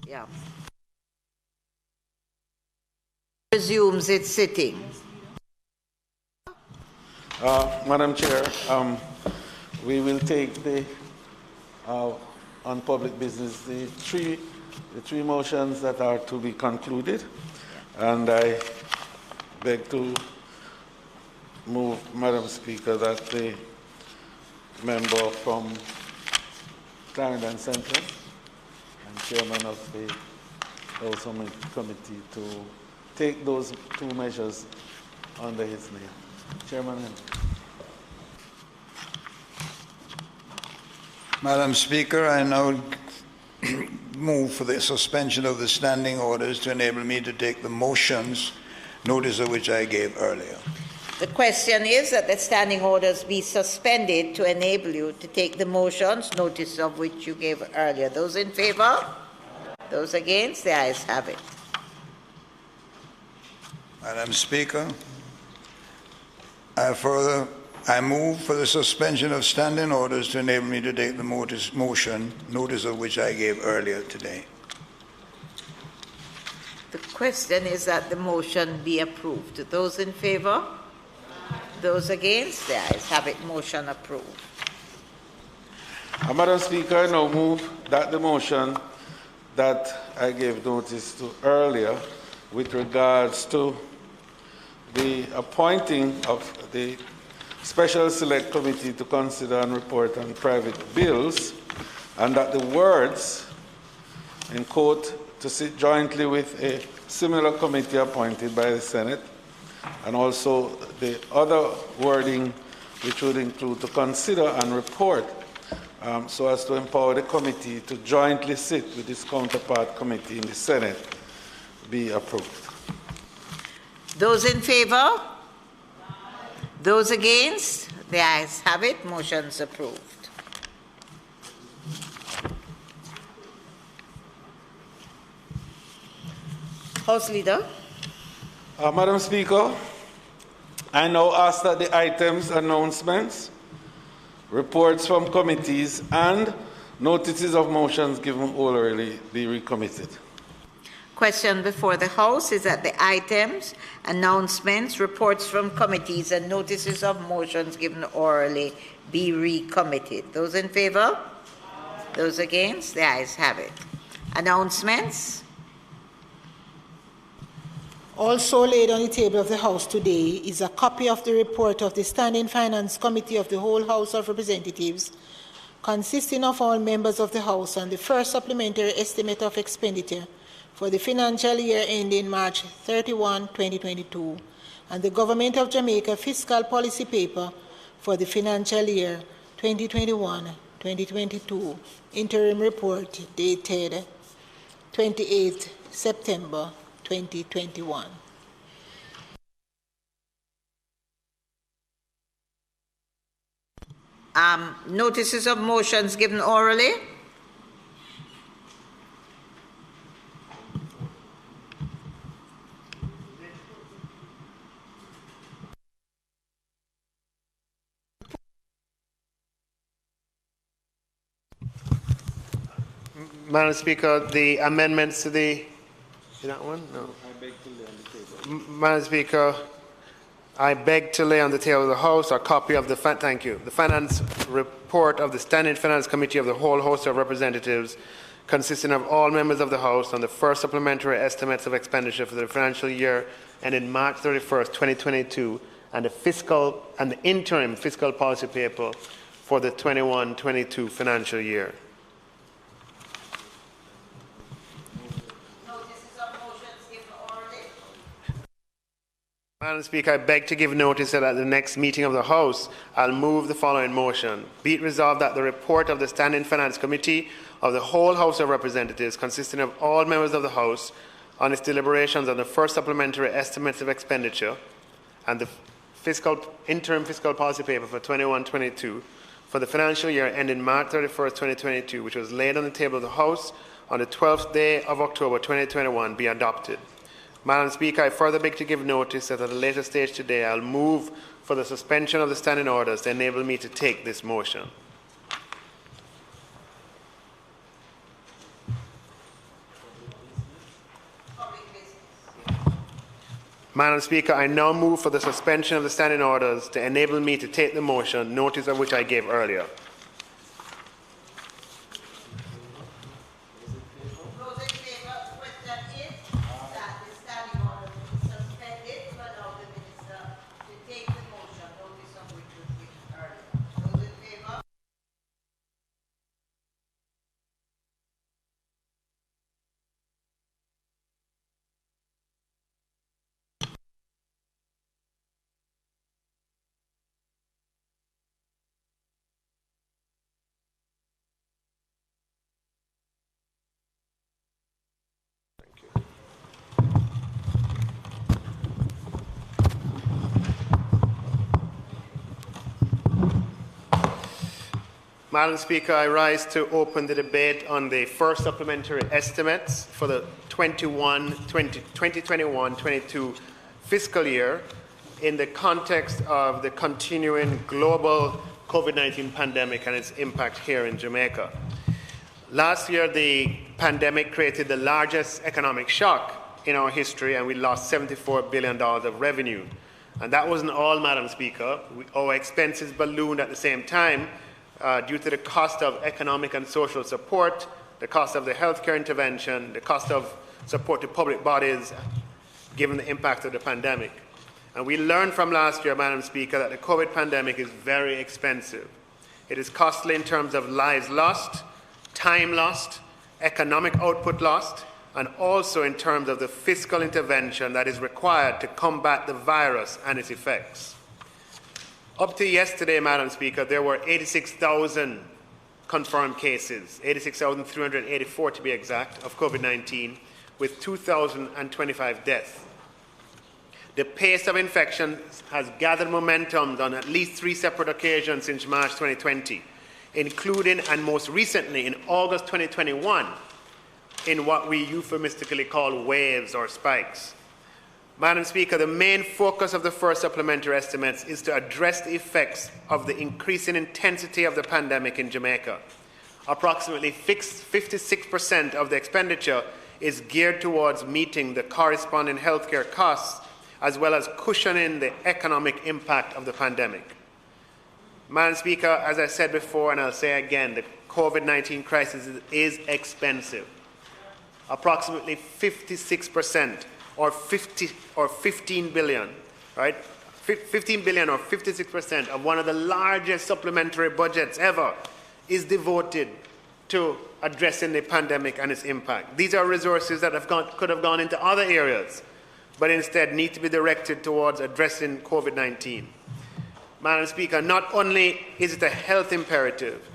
Yeah. Resumes its sitting. Madam Chair, we will take the on public business the three motions that are to be concluded, and I beg to move, Madam Speaker, that the member from Clarendon Central and chairman of the House Committee to take those two measures under his name. Chairman. Madam Speaker, I now move for the suspension of the standing orders to enable me to take the motions, notice of which I gave earlier. The question is that the standing orders be suspended to enable you to take the motions, notice of which you gave earlier. Those in favor? Those against? The ayes have it. Madam Speaker, I move for the suspension of standing orders to enable me to take the motion, notice of which I gave earlier today. The question is that the motion be approved. Those in favor? Those against? The ayes have it. Motion approved. Madam Speaker, I now move that the motion that I gave notice to earlier with regards to the appointing of the Special Select Committee to consider and report on private bills, and that the words, in quote, to sit jointly with a similar committee appointed by the Senate, and also the other wording which would include to consider and report, so as to empower the committee to jointly sit with its counterpart committee in the Senate, be approved. Those in favor? Those against? The ayes have it. Motion's approved. House Leader. Madam Speaker, I now ask that the items, announcements, reports from committees, and notices of motions given orally be recommitted. Question before the House is that the items, announcements, reports from committees, and notices of motions given orally be recommitted. Those in favor? Those against? The ayes have it. Announcements? Also laid on the table of the House today is a copy of the report of the Standing Finance Committee of the whole House of Representatives, consisting of all members of the House, on the first supplementary estimate of expenditure for the financial year ending March 31, 2022, and the Government of Jamaica Fiscal Policy Paper for the financial year 2021-2022, interim report dated 28 September 2021. Notices of motions given orally? Madam Speaker, the amendments to the... that one? No. Madam Speaker, I beg to lay on the table of the House a copy of the the finance report of the Standing Finance Committee of the whole House of Representatives, consisting of all members of the House, on the first supplementary estimates of expenditure for the financial year ending March 31st, 2022, and the interim fiscal policy paper for the 21-22 financial year. Madam Speaker, I beg to give notice that at the next meeting of the House, I'll move the following motion. Be it resolved that the report of the Standing Finance Committee of the whole House of Representatives, consisting of all members of the House, on its deliberations on the first supplementary estimates of expenditure and the interim fiscal policy paper for 21-22 for the financial year ending March 31st, 2022, which was laid on the table of the House on the 12th day of October 2021, be adopted. Madam Speaker, I further beg to give notice that at a later stage today, I'll move for the suspension of the standing orders to enable me to take this motion. Madam Speaker, I now move for the suspension of the standing orders to enable me to take the motion, notice of which I gave earlier. Those in favor, question is that the standing order be suspended to allow the minister to take the motion, notice of which was given earlier. Those in favor? Madam Speaker, I rise to open the debate on the first supplementary estimates for the 2021-22 fiscal year in the context of the continuing global COVID-19 pandemic and its impact here in Jamaica. Last year, the pandemic created the largest economic shock in our history, and we lost $74 billion of revenue. And that wasn't all, Madam Speaker. Our expenses ballooned at the same time due to the cost of economic and social support, the cost of the healthcare intervention, the cost of support to public bodies, given the impact of the pandemic. And we learned from last year, Madam Speaker, that the COVID pandemic is very expensive. It is costly in terms of lives lost, time lost, economic output lost, and also in terms of the fiscal intervention that is required to combat the virus and its effects. Up to yesterday, Madam Speaker, there were 86,000 confirmed cases, 86,384 to be exact, of COVID-19, with 2,025 deaths. The pace of infection has gathered momentum on at least 3 separate occasions since March 2020, including and most recently in August 2021, in what we euphemistically call waves or spikes. Madam Speaker, the main focus of the first supplementary estimates is to address the effects of the increasing intensity of the pandemic in Jamaica. Approximately 56% of the expenditure is geared towards meeting the corresponding healthcare costs, as well as cushioning the economic impact of the pandemic. Madam Speaker, as I said before, and I'll say again, the COVID-19 crisis is expensive. Approximately 56%. Or 15 billion, right? 15 billion or 56% of one of the largest supplementary budgets ever is devoted to addressing the pandemic and its impact. These are resources that could have gone into other areas, but instead need to be directed towards addressing COVID-19. Madam Speaker, not only is it a health imperative,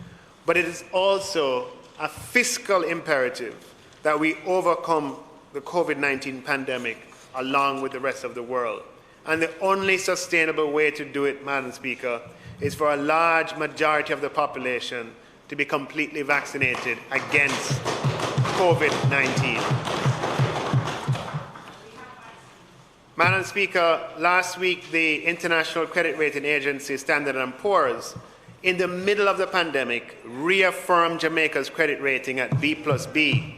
but it is also a fiscal imperative that we overcome the COVID-19 pandemic along with the rest of the world. And the only sustainable way to do it, Madam Speaker, is for a large majority of the population to be completely vaccinated against COVID-19. Madam Speaker, last week the International Credit Rating Agency, Standard & Poor's, in the middle of the pandemic, reaffirmed Jamaica's credit rating at B+B,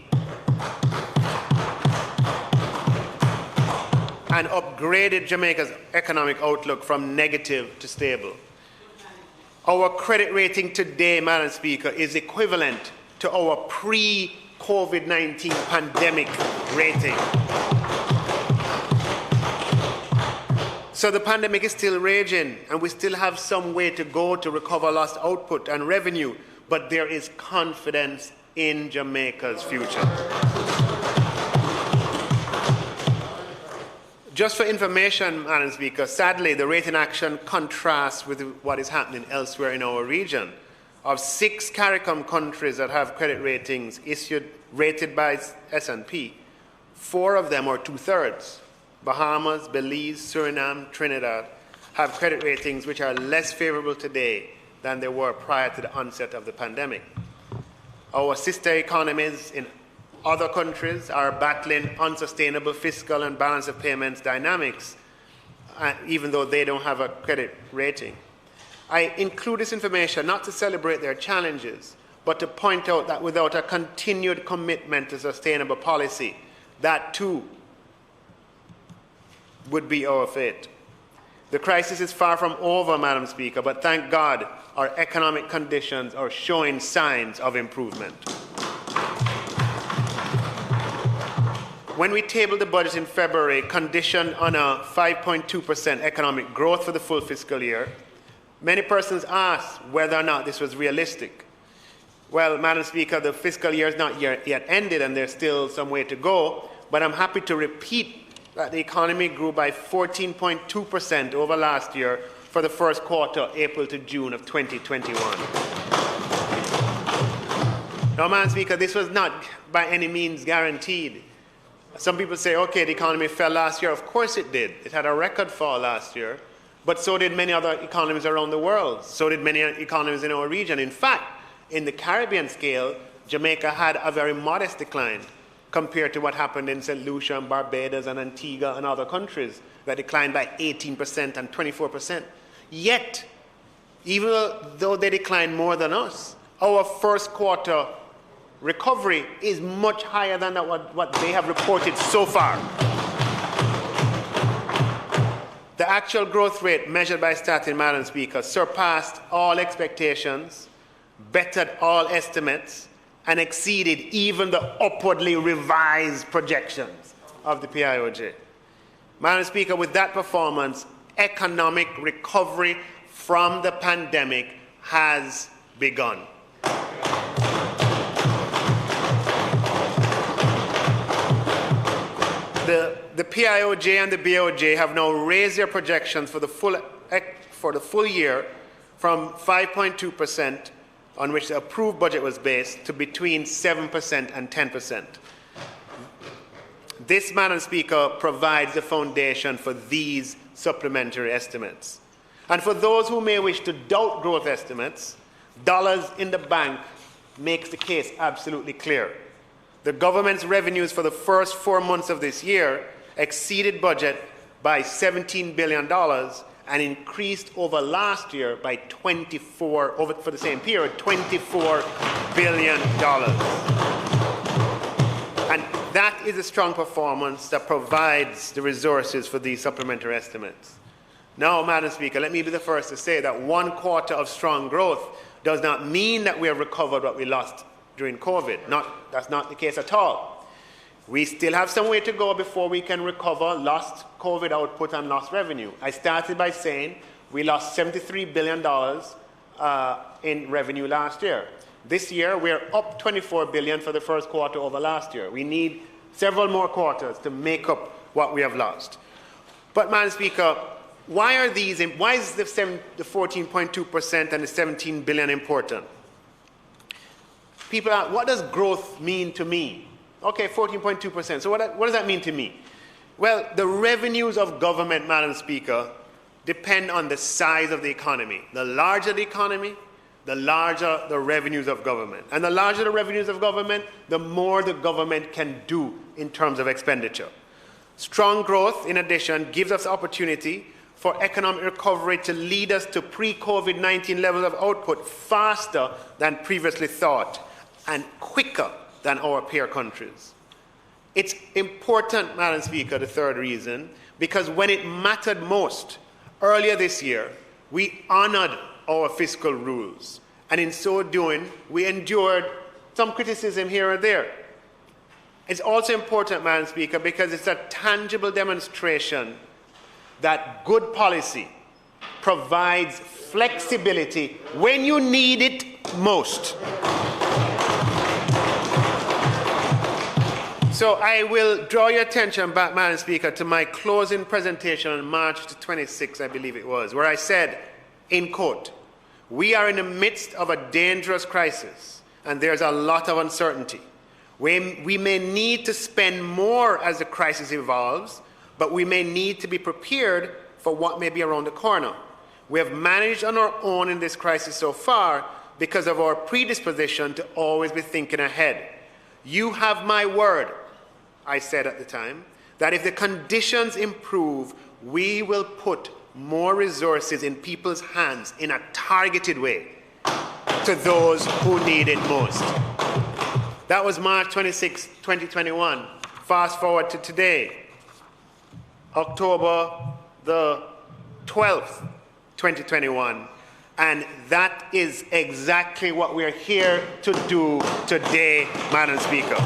and upgraded Jamaica's economic outlook from negative to stable. Our credit rating today, Madam Speaker, is equivalent to our pre-COVID-19 pandemic rating. So the pandemic is still raging, and we still have some way to go to recover lost output and revenue, but there is confidence in Jamaica's future. Just for information, Madam Speaker, sadly, the rating action contrasts with what is happening elsewhere in our region. Of 6 CARICOM countries that have credit ratings rated by S&P, 4 of them, or 2/3, Bahamas, Belize, Suriname, Trinidad, have credit ratings which are less favorable today than they were prior to the onset of the pandemic. Our sister economies in other countries are battling unsustainable fiscal and balance of payments dynamics, even though they don't have a credit rating. I include this information not to celebrate their challenges, but to point out that without a continued commitment to sustainable policy, that too would be our fate. The crisis is far from over, Madam Speaker, but thank God our economic conditions are showing signs of improvement. When we tabled the budget in February, conditioned on a 5.2% economic growth for the full fiscal year, many persons asked whether or not this was realistic. Well, Madam Speaker, the fiscal year is not yet ended and there's still some way to go, but I'm happy to repeat that the economy grew by 14.2% over last year for the first quarter, April to June of 2021. Now, Madam Speaker, this was not by any means guaranteed. Some people say, okay, the economy fell last year. Of course it did. It had a record fall last year, but so did many other economies around the world. So did many economies in our region. In fact, in the Caribbean scale, Jamaica had a very modest decline compared to what happened in St. Lucia and Barbados and Antigua and other countries that declined by 18% and 24%. Yet, even though they declined more than us, our first quarter recovery is much higher than what they have reported so far. The actual growth rate measured by Statin, Madam Speaker, surpassed all expectations, bettered all estimates, and exceeded even the upwardly revised projections of the PIOJ. Madam Speaker, with that performance, economic recovery from the pandemic has begun. The PIOJ and the BOJ have now raised their projections for the full year from 5.2%, on which the approved budget was based, to between 7% and 10%. This, Madam Speaker, provides the foundation for these supplementary estimates. And for those who may wish to doubt growth estimates, dollars in the bank makes the case absolutely clear. The government's revenues for the first 4 months of this year exceeded budget by $17 billion and increased over last year by for the same period, $24 billion. And that is a strong performance that provides the resources for these supplementary estimates. Now, Madam Speaker, let me be the first to say that 1 quarter of strong growth does not mean that we have recovered what we lost during COVID. That's not the case at all. We still have some way to go before we can recover lost COVID output and lost revenue. I started by saying we lost $73 billion in revenue last year. This year, we're up $24 billion for the first quarter over last year. We need several more quarters to make up what we have lost. But, Madam Speaker, why is the 14.2% and the $17 billion important? People ask, what does growth mean to me? Okay, 14.2%. So what does that mean to me? Well, the revenues of government, Madam Speaker, depend on the size of the economy. The larger the economy, the larger the revenues of government. And the larger the revenues of government, the more the government can do in terms of expenditure. Strong growth, in addition, gives us opportunity for economic recovery to lead us to pre-COVID-19 levels of output faster than previously thought and quicker than our peer countries. It's important, Madam Speaker, the third reason, because when it mattered most, earlier this year, we honored our fiscal rules. And in so doing, we endured some criticism here or there. It's also important, Madam Speaker, because it's a tangible demonstration that good policy provides flexibility when you need it most. So I will draw your attention back, Madam Speaker, to my closing presentation on March the 26th, I believe it was, where I said, in quote, "We are in the midst of a dangerous crisis, and there's a lot of uncertainty. We may need to spend more as the crisis evolves, but we may need to be prepared for what may be around the corner. We have managed on our own in this crisis so far because of our predisposition to always be thinking ahead. You have my word," I said at the time, "that if the conditions improve, we will put more resources in people's hands in a targeted way to those who need it most." That was March 26, 2021. Fast forward to today. October the 12th, 2021. And that is exactly what we're here to do today, Madam Speaker.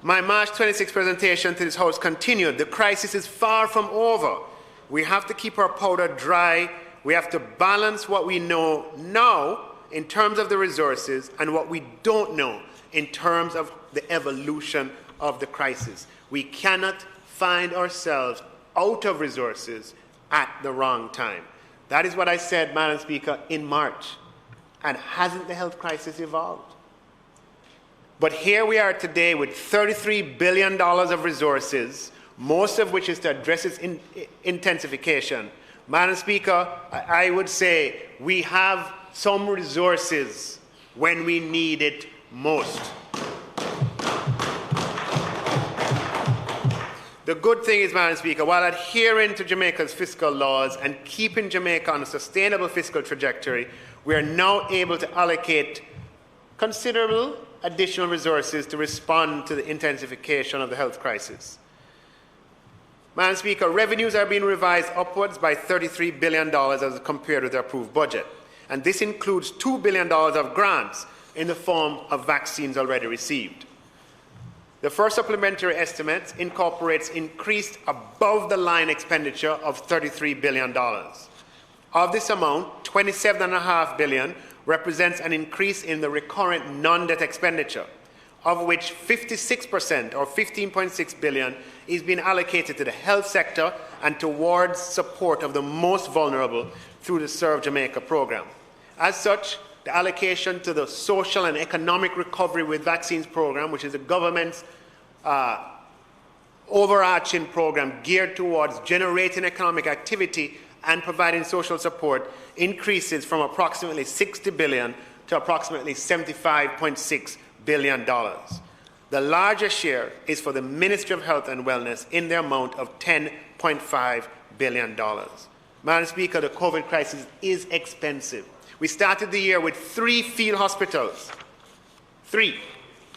My March 26 presentation to this House continued. The crisis is far from over. We have to keep our powder dry. We have to balance what we know now in terms of the resources and what we don't know in terms of the evolution of the crisis. We cannot find ourselves out of resources at the wrong time. That is what I said, Madam Speaker, in March. And hasn't the health crisis evolved? But here we are today with $33 billion of resources, most of which is to address its intensification. Madam Speaker, I would say we have some resources when we need it most. The good thing is, Madam Speaker, while adhering to Jamaica's fiscal laws and keeping Jamaica on a sustainable fiscal trajectory, we are now able to allocate considerable additional resources to respond to the intensification of the health crisis. Madam Speaker, revenues are being revised upwards by $33 billion as compared with the approved budget. And this includes $2 billion of grants in the form of vaccines already received. The first supplementary estimate incorporates increased above-the-line expenditure of $33 billion. Of this amount, $27.5 billion represents an increase in the recurrent non-debt expenditure, of which 56% or $15.6 billion is being allocated to the health sector and towards support of the most vulnerable through the Serve Jamaica program. As such, the allocation to the Social and Economic Recovery with Vaccines program, which is the government's overarching program geared towards generating economic activity and providing social support, increases from approximately $60 billion to approximately $75.6 billion. The larger share is for the Ministry of Health and Wellness in the amount of $10.5 billion. Madam Speaker, the COVID crisis is expensive. We started the year with 3 field hospitals. 3.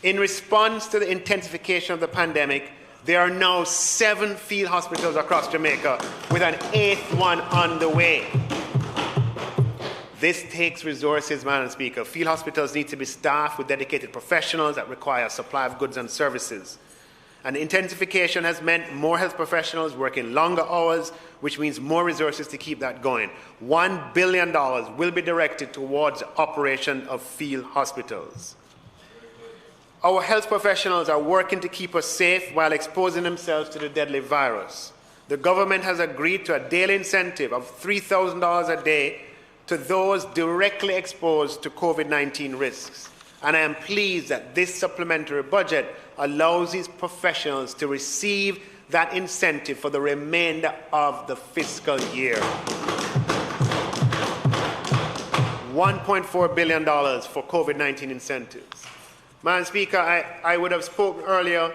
In response to the intensification of the pandemic, there are now 7 field hospitals across Jamaica, with an 8th one on the way. This takes resources, Madam Speaker. Field hospitals need to be staffed with dedicated professionals that require a supply of goods and services. And intensification has meant more health professionals working longer hours, which means more resources to keep that going. $1 billion will be directed towards the operation of field hospitals. Our health professionals are working to keep us safe while exposing themselves to the deadly virus. The government has agreed to a daily incentive of $3,000 a day to those directly exposed to COVID-19 risks. And I am pleased that this supplementary budget allows these professionals to receive that incentive for the remainder of the fiscal year. $1.4 billion for COVID-19 incentives. Madam Speaker, I would have spoken earlier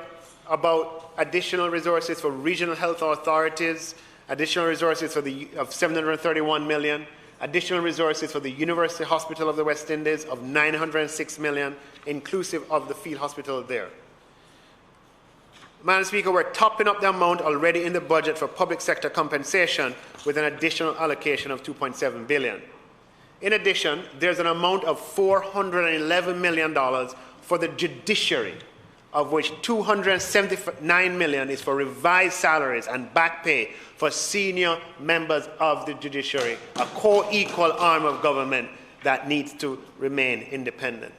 about additional resources for regional health authorities, additional resources of $731 million, additional resources for the University Hospital of the West Indies of $906 million, inclusive of the field hospital there. Madam Speaker, we're topping up the amount already in the budget for public sector compensation with an additional allocation of $2.7 billion. In addition, there's an amount of $411 million for the judiciary, of which $279 million is for revised salaries and back pay for senior members of the judiciary, a co-equal arm of government that needs to remain independent.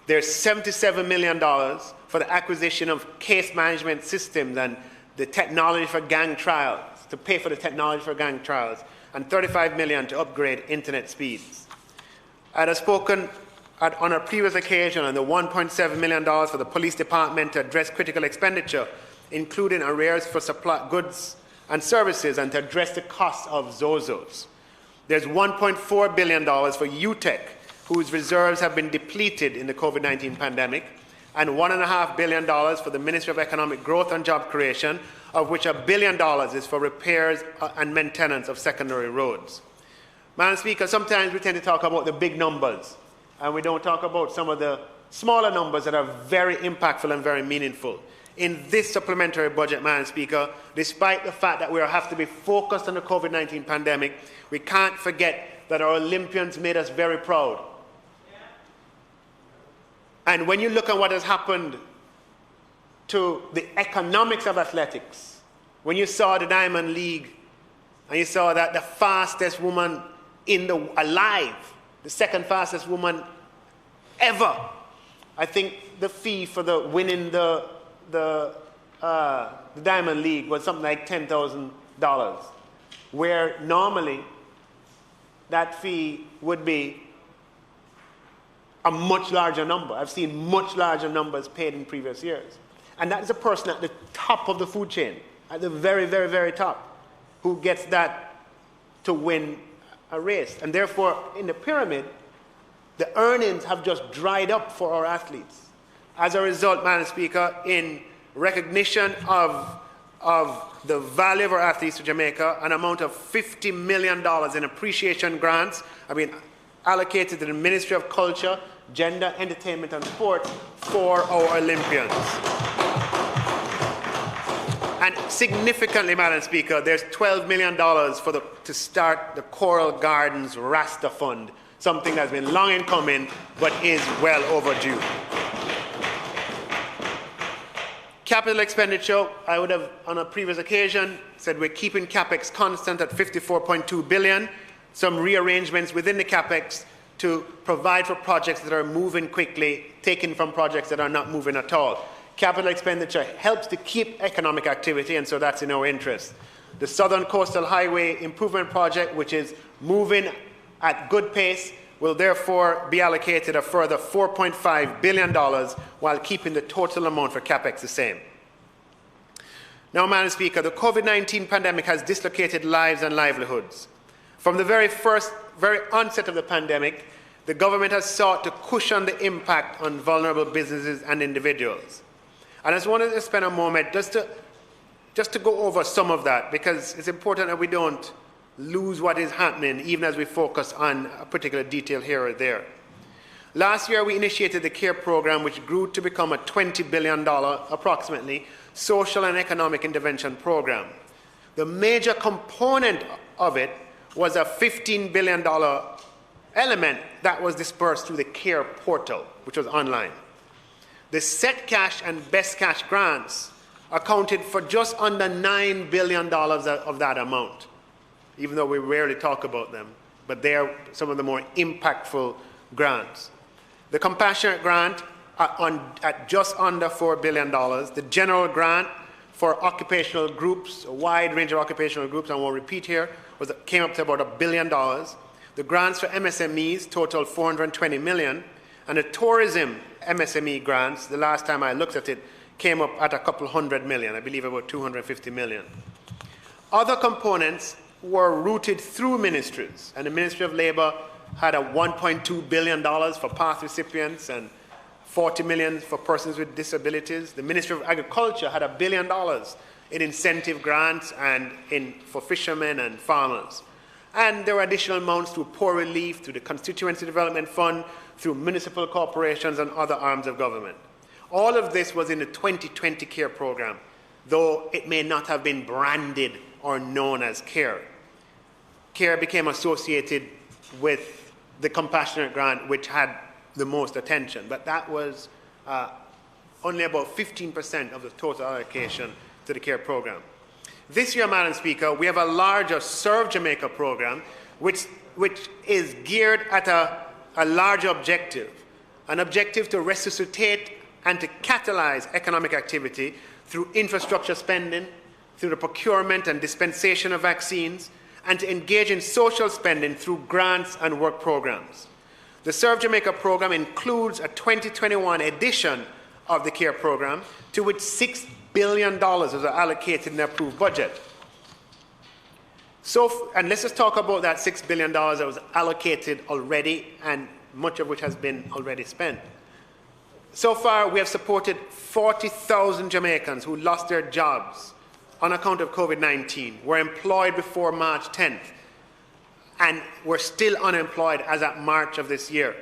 There's $77 million for the acquisition of case management systems and the technology for gang trials, to pay for the technology for gang trials, and $35 million to upgrade internet speeds. I had spoken on a previous occasion on the $1.7 million for the police department to address critical expenditure, including arrears for supply goods and services, and to address the cost of ZOZOs. There's $1.4 billion for UTEC, whose reserves have been depleted in the COVID-19 pandemic, and $1.5 billion for the Ministry of Economic Growth and Job Creation, of which $1 billion is for repairs and maintenance of secondary roads. Madam Speaker, sometimes we tend to talk about the big numbers, and we don't talk about some of the smaller numbers that are very impactful and very meaningful. in this supplementary budget, Madam Speaker, despite the fact that we have to be focused on the COVID-19 pandemic, we can't forget that our Olympians made us very proud. And when you look at what has happened to the economics of athletics, when you saw the Diamond League, and you saw that the fastest woman alive, the second fastest woman ever, I think the fee for the winning the Diamond League was something like $10,000, where normally that fee would be a much larger number. I've seen much larger numbers paid in previous years. And that is a person at the top of the food chain, at the very, very, very top, who gets that to win a race. And therefore, in the pyramid, the earnings have just dried up for our athletes. As a result, Madam Speaker, in recognition of the value of our athletes to Jamaica, an amount of $50 million in appreciation grants have been allocated to the Ministry of Culture, Gender, Entertainment and Sport for our Olympians. And significantly, Madam Speaker, there's $12 million to start the Coral Gardens Rasta Fund, something that's been long in coming but is well overdue. Capital expenditure, I would have on a previous occasion said we're keeping CapEx constant at $54.2 billion, some rearrangements within the CapEx to provide for projects that are moving quickly, taken from projects that are not moving at all. Capital expenditure helps to keep economic activity, and so that's in our interest. The Southern Coastal Highway Improvement Project, which is moving at good pace, will therefore be allocated a further $4.5 billion while keeping the total amount for CapEx the same. Now, Madam Speaker, the COVID-19 pandemic has dislocated lives and livelihoods. From the very onset of the pandemic, the government has sought to cushion the impact on vulnerable businesses and individuals. And I just wanted to spend a moment just to go over some of that, because it's important that we don't lose what is happening, even as we focus on a particular detail here or there. Last year, we initiated the CARE program, which grew to become a $20 billion, approximately, social and economic intervention program. The major component of it was a $15 billion element that was dispersed through the CARE portal, which was online. The Set Cash and Best Cash grants accounted for just under $9 billion of that amount, even though we rarely talk about them, but they are some of the more impactful grants. The Compassionate Grant at just under $4 billion. The General Grant for occupational groups, a wide range of occupational groups, I won't repeat here, came up to about $1 billion. The grants for MSMEs totaled $420 million, and the tourism MSME grants, the last time I looked at it, came up at a couple $100 million, I believe about $250 million. Other components were routed through ministries, and the Ministry of Labour had a $1.2 billion for PATH recipients and $40 million for persons with disabilities. The Ministry of Agriculture had $1 billion in incentive grants and for fishermen and farmers. And there were additional amounts through poor relief, through the Constituency Development Fund, through municipal corporations and other arms of government. All of this was in the 2020 CARE program, though it may not have been branded or known as CARE. CARE became associated with the Compassionate Grant, which had the most attention, but that was only about 15% of the total allocation to the CARE program. This year, Madam Speaker, we have a larger Serve Jamaica program, which is geared at a larger objective, an objective to resuscitate and to catalyze economic activity through infrastructure spending, through the procurement and dispensation of vaccines, and to engage in social spending through grants and work programs. The Serve Jamaica program includes a 2021 edition of the CARE program, to which $6 billion was allocated in the approved budget. And let's just talk about that $6 billion that was allocated already, and much of which has been already spent. So far, we have supported 40,000 Jamaicans who lost their jobs on account of COVID-19, were employed before March 10th, and were still unemployed as at March of this year,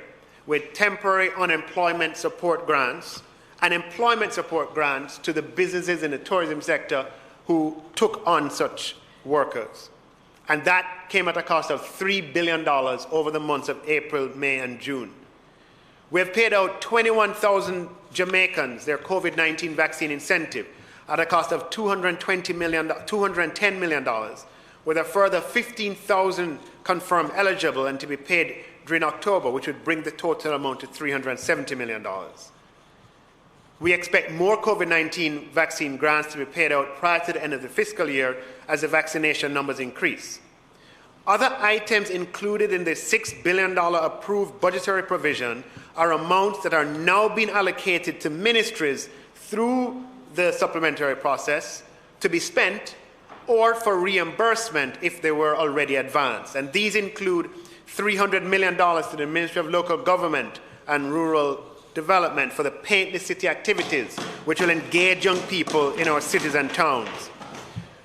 with temporary unemployment support grants and employment support grants to the businesses in the tourism sector who took on such workers. And that came at a cost of $3 billion over the months of April, May, and June. We have paid out 21,000 Jamaicans their COVID-19 vaccine incentive at a cost of $210 million, with a further 15,000 confirmed eligible and to be paid during October, which would bring the total amount to $370 million. We expect more COVID-19 vaccine grants to be paid out prior to the end of the fiscal year as the vaccination numbers increase. Other items included in the $6 billion approved budgetary provision are amounts that are now being allocated to ministries through the supplementary process to be spent or for reimbursement if they were already advanced. And these include $300 million to the Ministry of Local Government and Rural Development for the Paint the City activities, which will engage young people in our cities and towns.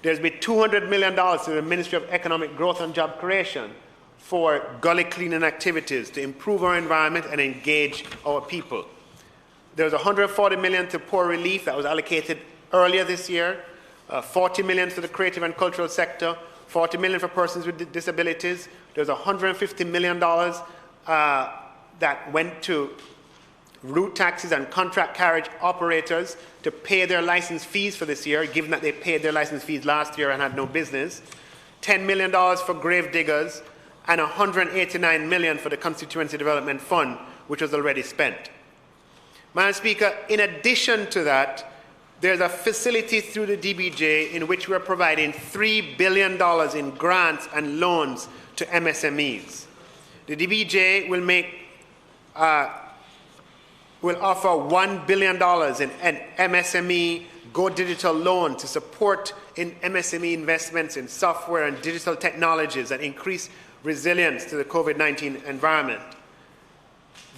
There's been $200 million to the Ministry of Economic Growth and Job Creation for gully cleaning activities to improve our environment and engage our people. There's $140 million to poor relief that was allocated earlier this year, $40 million to the creative and cultural sector, $40 million for persons with disabilities. There's $150 million that went to route taxis and contract carriage operators to pay their license fees for this year, given that they paid their license fees last year and had no business, $10 million for grave diggers, and $189 million for the Constituency Development Fund, which was already spent. Madam Speaker, in addition to that, there's a facility through the DBJ in which we're providing $3 billion in grants and loans to MSMEs. The DBJ will offer $1 billion in an MSME Go Digital loan to support in MSME investments in software and digital technologies that increase resilience to the COVID-19 environment.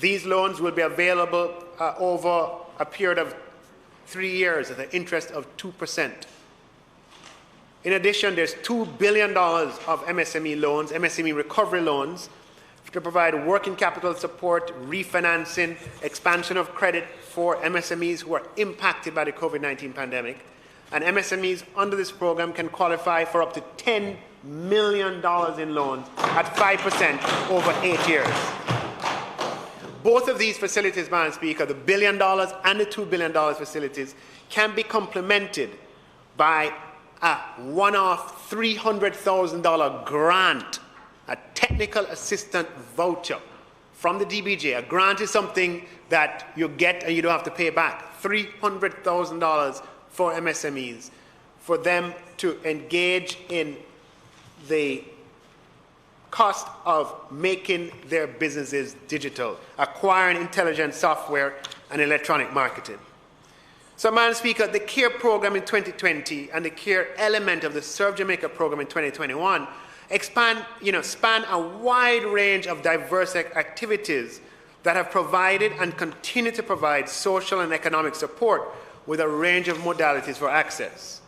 These loans will be available over a period of 3 years at an interest of 2%. In addition, there's $2 billion of MSME loans, MSME recovery loans, to provide working capital support, refinancing, expansion of credit for MSMEs who are impacted by the COVID-19 pandemic. And MSMEs under this program can qualify for up to $10 million in loans at 5% over 8 years. Both of these facilities, Madam Speaker, the $1 billion and the $2 billion facilities, can be complemented by a one-off $300,000 grant, a technical assistant voucher from the DBJ. A grant is something that you get and you don't have to pay back. $300,000 for MSMEs, for them to engage in the cost of making their businesses digital, acquiring intelligent software and electronic marketing. So, Madam Speaker, the CARE program in 2020 and the CARE element of the Serve Jamaica program in 2021 span a wide range of diverse activities that have provided and continue to provide social and economic support with a range of modalities for access.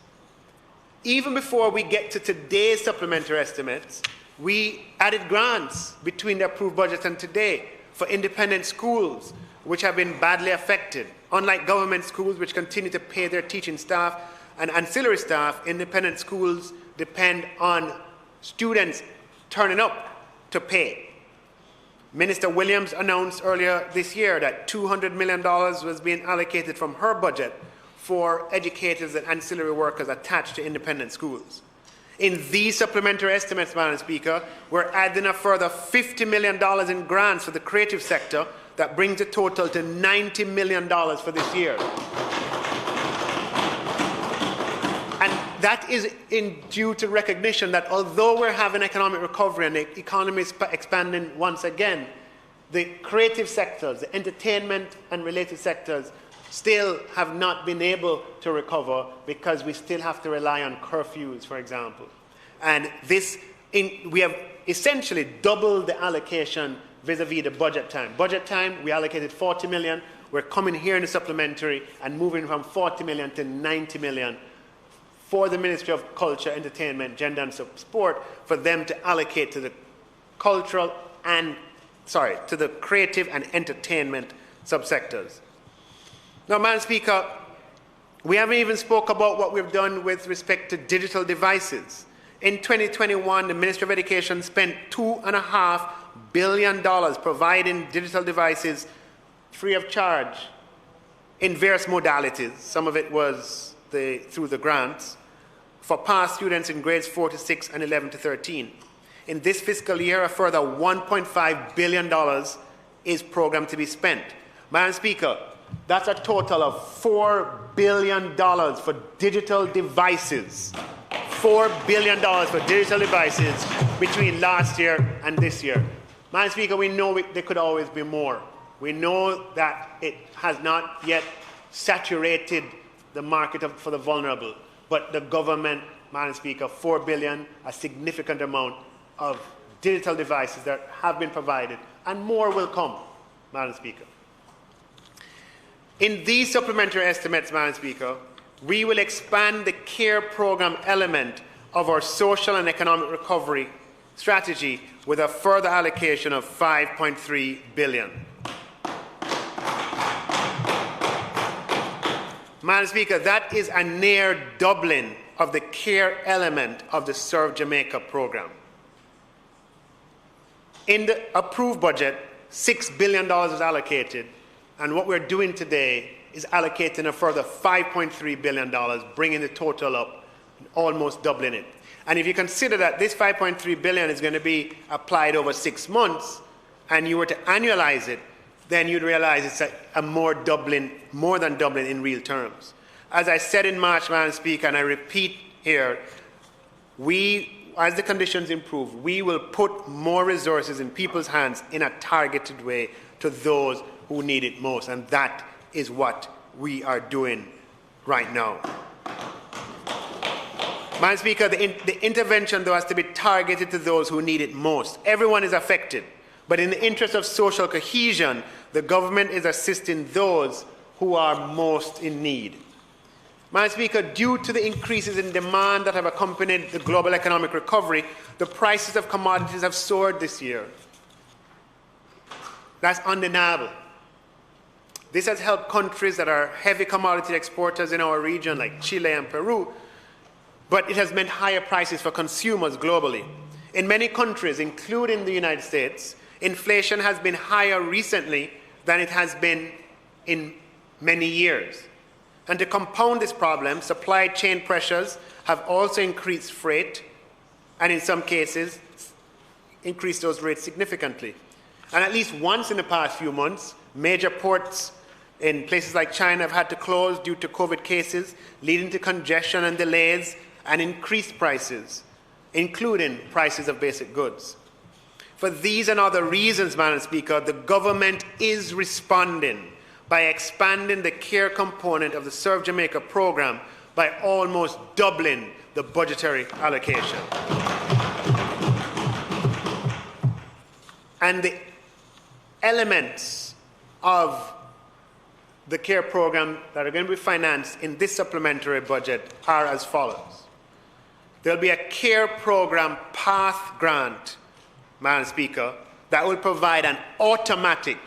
Even before we get to today's supplementary estimates, we added grants between the approved budget and today for independent schools, which have been badly affected. Unlike government schools, which continue to pay their teaching staff and ancillary staff, independent schools depend on students turning up to pay. Minister Williams announced earlier this year that $200 million was being allocated from her budget for educators and ancillary workers attached to independent schools. In these supplementary estimates, Madam Speaker, we're adding a further $50 million in grants for the creative sector that brings the total to $90 million for this year. And that is due to recognition that although we're having economic recovery and the economy is expanding once again, the creative sectors, the entertainment and related sectors, still have not been able to recover because we still have to rely on curfews, for example. And we have essentially doubled the allocation vis-a-vis the budget time. Budget time, we allocated $40 million. We're coming here in the supplementary and moving from $40 million to $90 million for the Ministry of Culture, Entertainment, Gender and Sport, for them to allocate to the to the creative and entertainment subsectors. Now, Madam Speaker, we haven't even spoke about what we've done with respect to digital devices. In 2021, the Ministry of Education spent $2.5 billion providing digital devices free of charge in various modalities. Some of it was through the grants for past students in grades 4 to 6 and 11 to 13. In this fiscal year, a further $1.5 billion is programmed to be spent. Madam Speaker, that's a total of $4 billion for digital devices. $4 billion for digital devices between last year and this year. Madam Speaker, we know there could always be more. We know that it has not yet saturated the market for the vulnerable, but the government, Madam Speaker, $4 billion, a significant amount of digital devices that have been provided, and more will come, Madam Speaker. In these supplementary estimates, Madam Speaker, we will expand the CARE program element of our social and economic recovery strategy with a further allocation of $5.3 billion. Madam Speaker, that is a near doubling of the CARE element of the Serve Jamaica program. In the approved budget, $6 billion is allocated, and what we're doing today is allocating a further $5.3 billion, bringing the total up, almost doubling it. And if you consider that this $5.3 billion is going to be applied over 6 months, and you were to annualize it, then you'd realize it's a more than doubling in real terms. As I said in March, Madam Speaker, and I repeat here, as the conditions improve, we will put more resources in people's hands in a targeted way to those who need it most, and that is what we are doing right now. Madam Speaker, the intervention, though, has to be targeted to those who need it most. Everyone is affected, but in the interest of social cohesion, the government is assisting those who are most in need. Madam Speaker, due to the increases in demand that have accompanied the global economic recovery, the prices of commodities have soared this year. That's undeniable. This has helped countries that are heavy commodity exporters in our region, like Chile and Peru, but it has meant higher prices for consumers globally. In many countries, including the United States, inflation has been higher recently than it has been in many years. And to compound this problem, supply chain pressures have also increased freight, and in some cases, increased those rates significantly. And at least once in the past few months, major ports in places like China have had to close due to COVID cases, leading to congestion and delays and increased prices, including prices of basic goods. For these and other reasons, Madam Speaker, the government is responding by expanding the CARE component of the Serve Jamaica program by almost doubling the budgetary allocation. And the elements of the CARE program that are going to be financed in this supplementary budget are as follows. There'll be a CARE program path grant, Madam Speaker, that will provide an automatic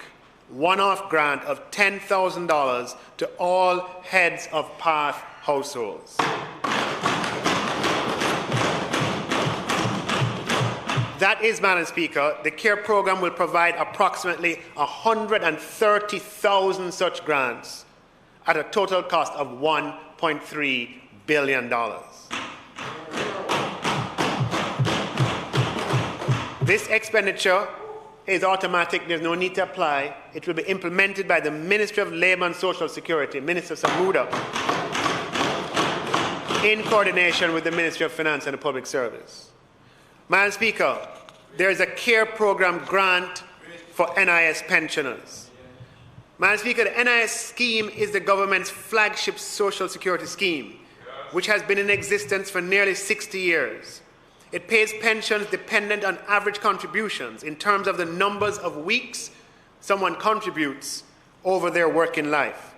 one-off grant of $10,000 to all heads of path households. That is, Madam Speaker, the CARE program will provide approximately 130,000 such grants at a total cost of $1.3 billion. This expenditure is automatic. There's no need to apply. It will be implemented by the Ministry of Labour and Social Security, Minister Samuda, in coordination with the Ministry of Finance and the Public Service. Madam Speaker, there is a CARE program grant for NIS pensioners. Madam Speaker, the NIS scheme is the government's flagship social security scheme, which has been in existence for nearly 60 years. It pays pensions dependent on average contributions in terms of the numbers of weeks someone contributes over their working life.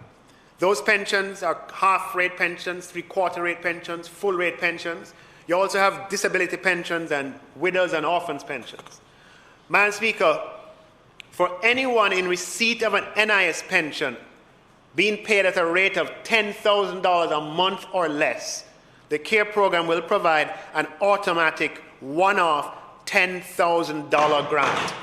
Those pensions are half-rate pensions, three-quarter-rate pensions, full-rate pensions. You also have disability pensions and widows and orphans pensions. Madam Speaker, for anyone in receipt of an NIS pension being paid at a rate of $10,000 a month or less, the CARE program will provide an automatic one-off $10,000 grant.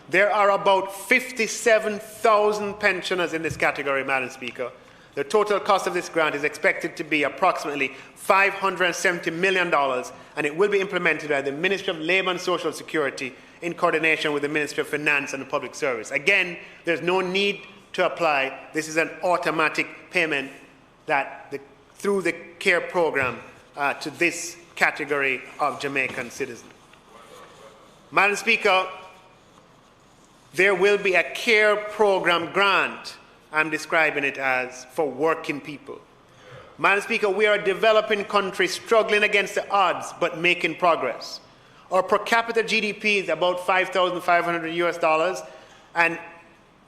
There are about 57,000 pensioners in this category, Madam Speaker. The total cost of this grant is expected to be approximately $570 million, and it will be implemented by the Ministry of Labour and Social Security in coordination with the Ministry of Finance and the Public Service. Again, there's no need to apply. This is an automatic payment through the CARE program to this category of Jamaican citizens. Madam Speaker, there will be a CARE program grant, I'm describing it as, for working people. Madam Speaker, we are a developing country struggling against the odds but making progress. Our per capita GDP is about $5,500 and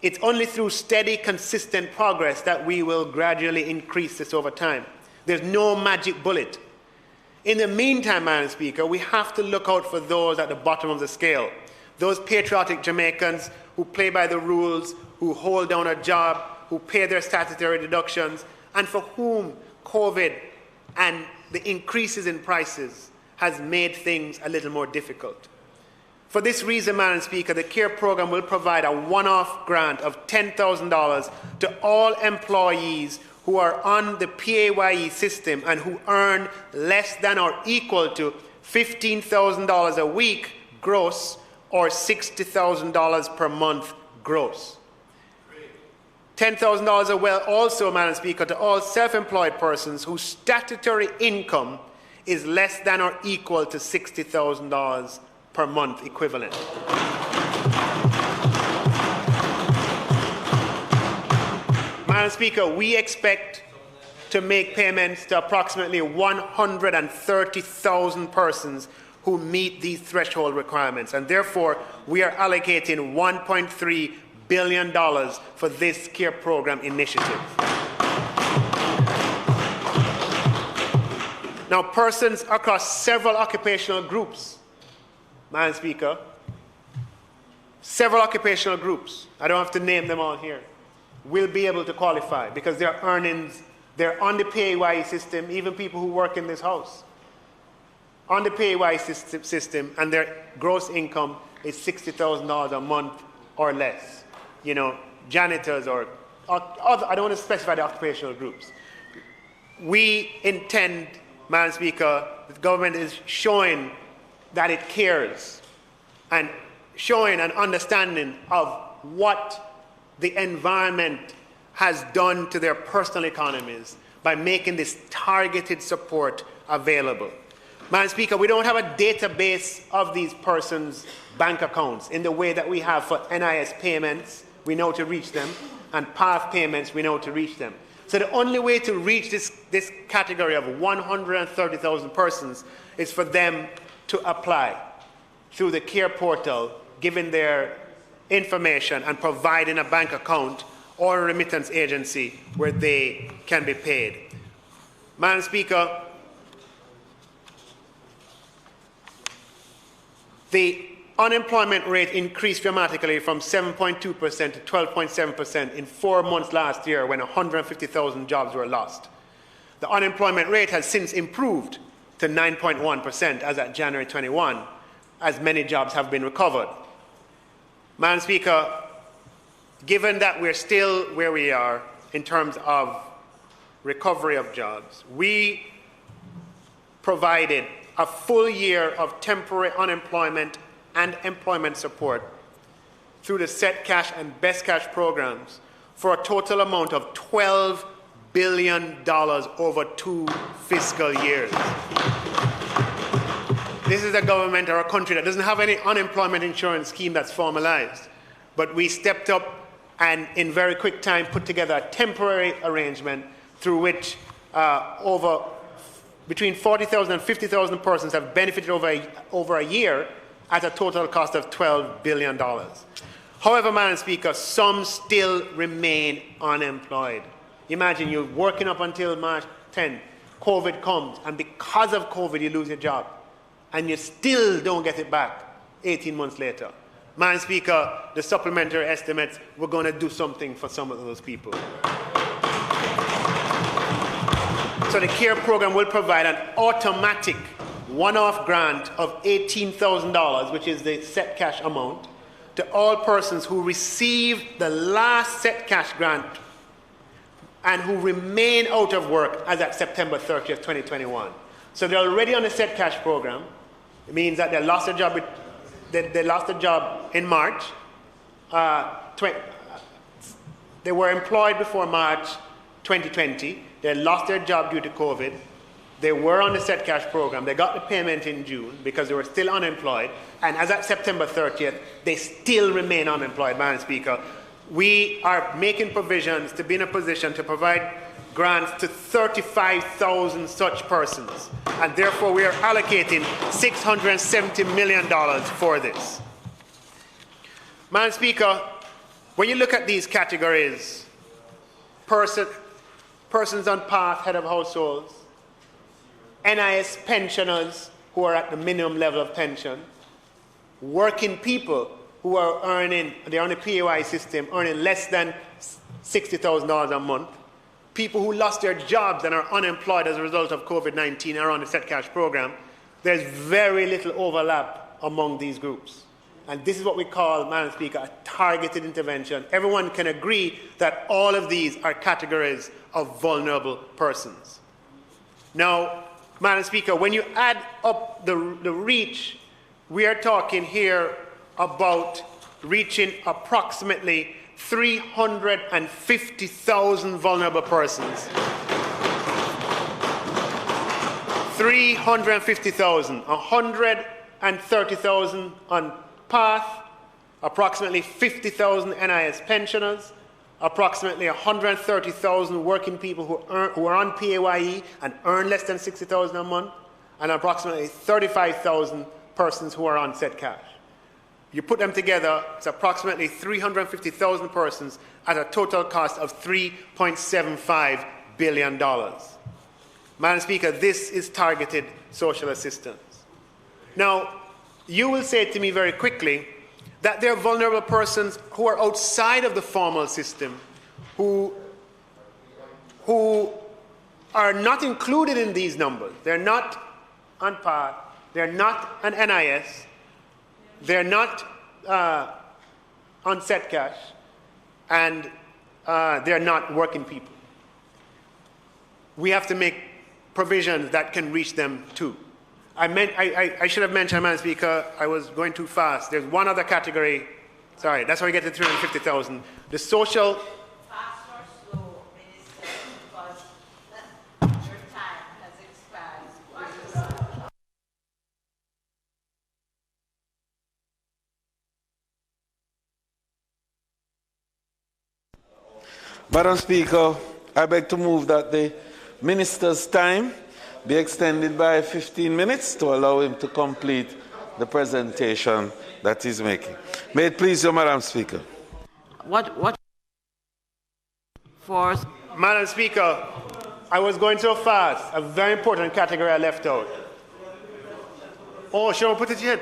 it's only through steady, consistent progress that we will gradually increase this over time. There's no magic bullet. In the meantime, Madam Speaker, we have to look out for those at the bottom of the scale. Those patriotic Jamaicans who play by the rules, who hold down a job, who pay their statutory deductions, and for whom COVID and the increases in prices has made things a little more difficult. For this reason, Madam Speaker, the CARE program will provide a one-off grant of $10,000 to all employees who are on the PAYE system and who earn less than or equal to $15,000 a week gross or $60,000 per month gross. $10,000 also, Madam Speaker, to all self-employed persons whose statutory income is less than or equal to $60,000 per month equivalent. Madam Speaker, we expect to make payments to approximately 130,000 persons who meet these threshold requirements, and therefore we are allocating $1.3 billion for this CARE program initiative. Now, persons across several occupational groups, Madam Speaker, several occupational groups, I don't have to name them all here, will be able to qualify because their earnings, they're on the PAYE system, even people who work in this house, on the PAYE system, and their gross income is $60,000 a month or less. You know, janitors or other, I don't want to specify the occupational groups. We intend, Madam Speaker, the government is showing that it cares and showing an understanding of what the environment has done to their personal economies by making this targeted support available. Madam Speaker, we don't have a database of these persons' bank accounts in the way that we have for NIS payments. We know to reach them, and PATH payments, we know to reach them. So the only way to reach this category of 130,000 persons is for them to apply through the CARE portal, giving their information and providing a bank account or a remittance agency where they can be paid. Madam Speaker, the unemployment rate increased dramatically from 7.2% to 12.7% in 4 months last year when 150,000 jobs were lost. The unemployment rate has since improved to 9.1% as at January 21, as many jobs have been recovered. Madam Speaker, given that we're still where we are in terms of recovery of jobs, we provided a full year of temporary unemployment and employment support through the Set Cash and Best Cash programs for a total amount of $12 billion over 2 fiscal years. This is a government or a country that doesn't have any unemployment insurance scheme that's formalized, but we stepped up and in very quick time put together a temporary arrangement through which between 40,000 and 50,000 persons have benefited over a year at a total cost of $12 billion. However, Madam Speaker, some still remain unemployed. Imagine you're working up until March 10, COVID comes, and because of COVID you lose your job, and you still don't get it back 18 months later. Madam Speaker, the supplementary estimates, we're going to do something for some of those people. So the CARE program will provide an automatic one-off grant of $18,000, which is the set cash amount, to all persons who receive the last set cash grant and who remain out of work as at September 30th, 2021. So they're already on the set cash program. It means that they lost their job. They lost their job in March. They were employed before March 2020. They lost their job due to COVID. They were on the set cash program. They got the payment in June because they were still unemployed. And as at September 30th, they still remain unemployed, Madam Speaker. We are making provisions to be in a position to provide grants to 35,000 such persons. And therefore, we are allocating $670 million for this. Madam Speaker, when you look at these categories, persons on path, head of households, NIS pensioners who are at the minimum level of pension, working people who are they're on the PAY system, earning less than $60,000 a month, people who lost their jobs and are unemployed as a result of COVID-19 are on the set cash program, there's very little overlap among these groups. And this is what we call, Madam Speaker, a targeted intervention. Everyone can agree that all of these are categories of vulnerable persons. Now, Madam Speaker, when you add up the reach, we are talking here about reaching approximately 350,000 vulnerable persons. 350,000, 130,000 on path, approximately 50,000 NIS pensioners, approximately 130,000 working people who are on PAYE and earn less than $60,000 a month, and approximately 35,000 persons who are on set cash. You put them together, it's approximately 350,000 persons at a total cost of $3.75 billion. Madam Speaker, this is targeted social assistance. Now, you will say to me very quickly that there are vulnerable persons who are outside of the formal system who are not included in these numbers. They're not on path, they're not on NIS, they're not on set cash, and they're not working people. We have to make provisions that can reach them too. I should have mentioned, Madam Speaker, I was going too fast. There's one other category. Sorry, that's why we get to 350,000. The social. Fast or slow, Minister, because your time has expired. Madam Speaker, I beg to move that the Minister's time be extended by 15 minutes to allow him to complete the presentation that he's making. May it please you, Madam Speaker. What for? Madam Speaker, I was going so fast. A very important category I left out. Oh, sure, put it yet.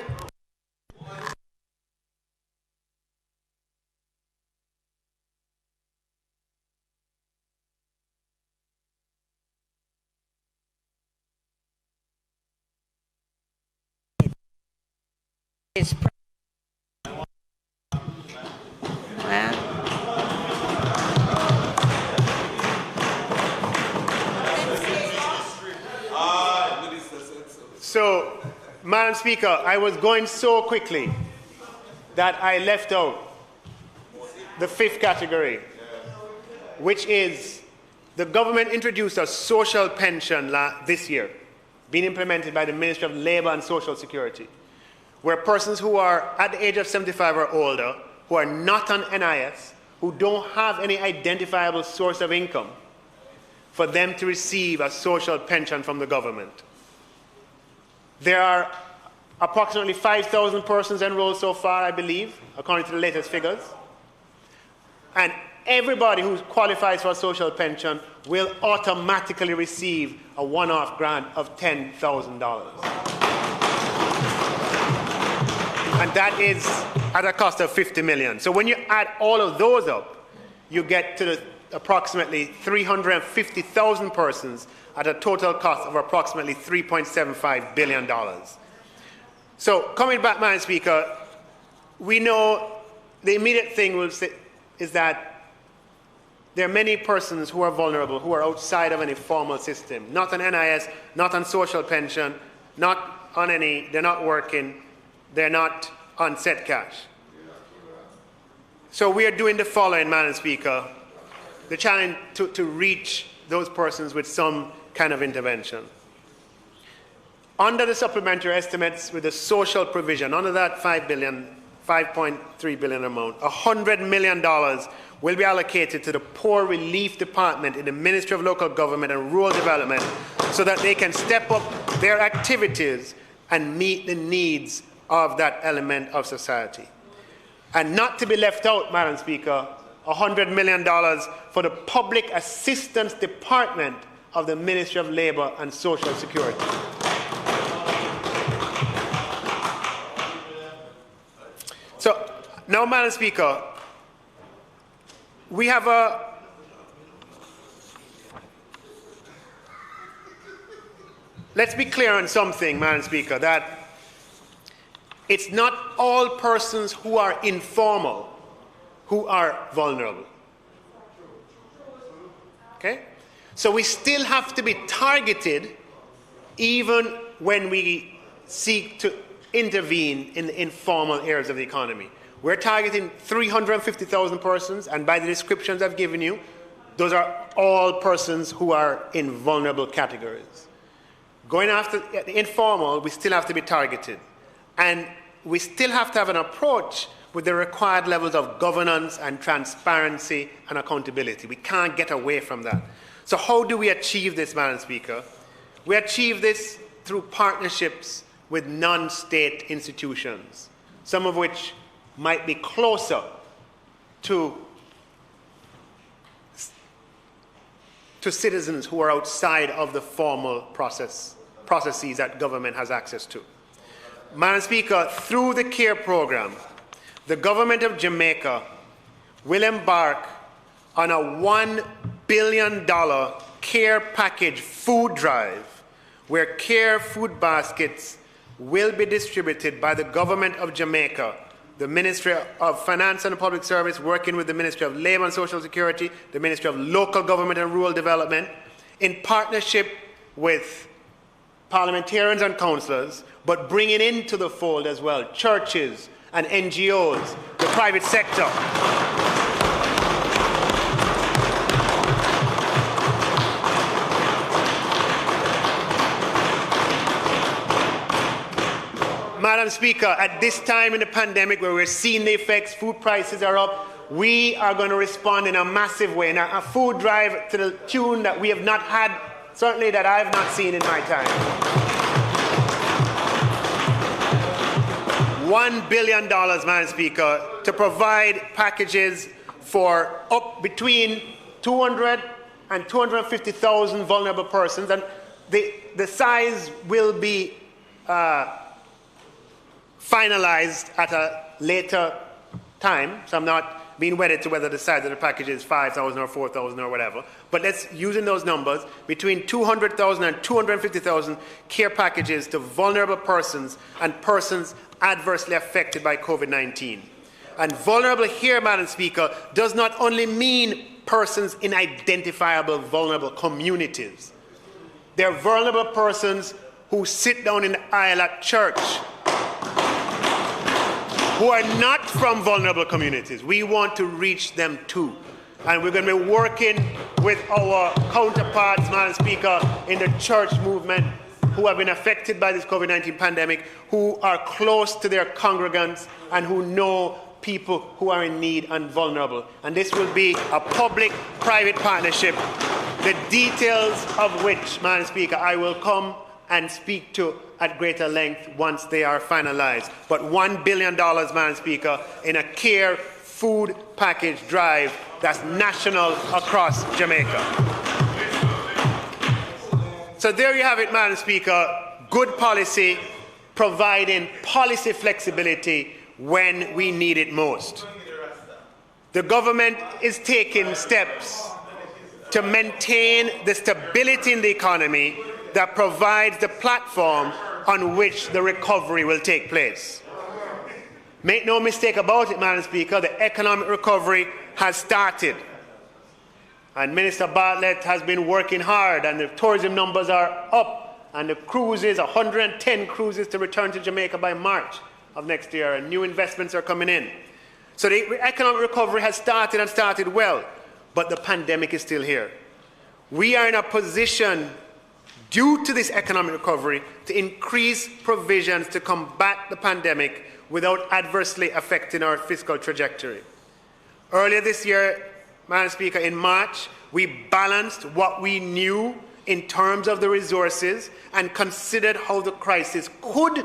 So, Madam Speaker, I was going so quickly that I left out the fifth category, which is the government introduced a social pension this year, being implemented by the Ministry of Labour and Social Security, where persons who are at the age of 75 or older, who are not on NIS, who don't have any identifiable source of income, for them to receive a social pension from the government. There are approximately 5,000 persons enrolled so far, I believe, according to the latest figures. And everybody who qualifies for a social pension will automatically receive a one-off grant of $10,000. and that is at a cost of 50 million. So when you add all of those up, you get to approximately 350,000 persons at a total cost of approximately $3.75 billion. So coming back, Madam Speaker, we know the immediate thing is that there are many persons who are vulnerable, who are outside of any formal system, not on NIS, not on social pension, not on any, they're not working, they're not on set cash. So we are doing the following, Madam Speaker, the challenge to reach those persons with some kind of intervention. Under the supplementary estimates with the social provision, under that $5.3 billion amount, $100 million will be allocated to the Poor Relief Department in the Ministry of Local Government and Rural Development so that they can step up their activities and meet the needs of that element of society. And not to be left out, Madam Speaker, $100 million for the Public Assistance Department of the Ministry of Labour and Social Security. So now, Madam Speaker, we have let's be clear on something, Madam Speaker, that it's not all persons who are informal who are vulnerable. Okay? So we still have to be targeted even when we seek to intervene in the informal areas of the economy. We're targeting 350,000 persons, and by the descriptions I've given you, those are all persons who are in vulnerable categories. Going after the informal, we still have to be targeted. And we still have to have an approach with the required levels of governance and transparency and accountability. We can't get away from that. So how do we achieve this, Madam Speaker? We achieve this through partnerships with non-state institutions, some of which might be closer to citizens who are outside of the formal processes that government has access to. Madam Speaker, through the CARE program, the government of Jamaica will embark on a $1 billion care package food drive where care food baskets will be distributed by the government of Jamaica, the Ministry of Finance and Public Service, working with the Ministry of Labour and Social Security, the Ministry of Local Government and Rural Development, in partnership with parliamentarians and councillors, but bringing into the fold as well churches and NGOs, the private sector. Madam Speaker, at this time in the pandemic where we're seeing the effects, food prices are up, we are going to respond in a massive way, in a food drive to the tune that we have not had, certainly that I have not seen in my time. $1 billion, Madam Speaker, to provide packages for up between 200 and 250,000 vulnerable persons, and the size will be finalized at a later time, so I'm not being wedded to whether the size of the package is 5,000 or 4,000 or whatever, but let's, using those numbers, between 200,000 and 250,000 care packages to vulnerable persons and persons adversely affected by COVID-19. And vulnerable here, Madam Speaker, does not only mean persons in identifiable vulnerable communities. They're vulnerable persons who sit down in the aisle at church, who are not from vulnerable communities. We want to reach them too. And we're going to be working with our counterparts, Madam Speaker, in the church movement who have been affected by this COVID-19 pandemic, who are close to their congregants and who know people who are in need and vulnerable. And this will be a public-private partnership, the details of which, Madam Speaker, I will come and speak to at greater length once they are finalized. But $1 billion, Madam Speaker, in a care food package drive that's national across Jamaica. So there you have it, Madam Speaker. Good policy, providing policy flexibility when we need it most. The government is taking steps to maintain the stability in the economy that provides the platform on which the recovery will take place. Make no mistake about it, Madam Speaker, the economic recovery has started. And Minister Bartlett has been working hard, and the tourism numbers are up, and the cruises, 110 cruises to return to Jamaica by March of next year, and new investments are coming in. So the economic recovery has started and started well, but the pandemic is still here. We are in a position, due to this economic recovery, to increase provisions to combat the pandemic without adversely affecting our fiscal trajectory. Earlier this year, Madam Speaker, in March, we balanced what we knew in terms of the resources and considered how the crisis could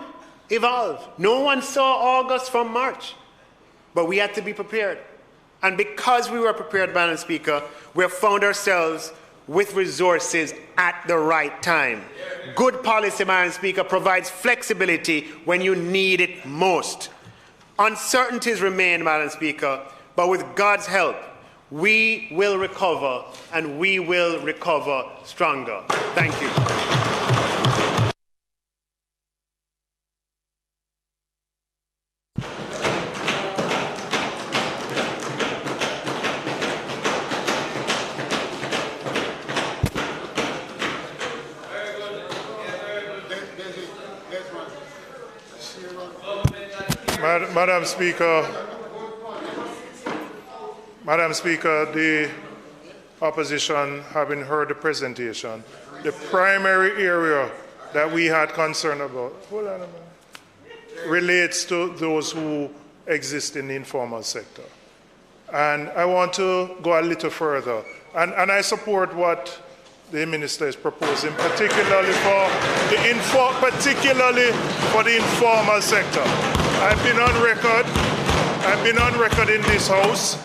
evolve. No one saw August from March, but we had to be prepared. And because we were prepared, Madam Speaker, we have found ourselves with resources at the right time. Good policy, Madam Speaker, provides flexibility when you need it most. Uncertainties remain, Madam Speaker, but with God's help, we will recover, and we will recover stronger. Thank you. Madam Speaker, the opposition, having heard the presentation, the primary area that we had concern about relates to those who exist in the informal sector. And I want to go a little further. And I support what the minister is proposing, particularly for the informal sector. I've been on record in this House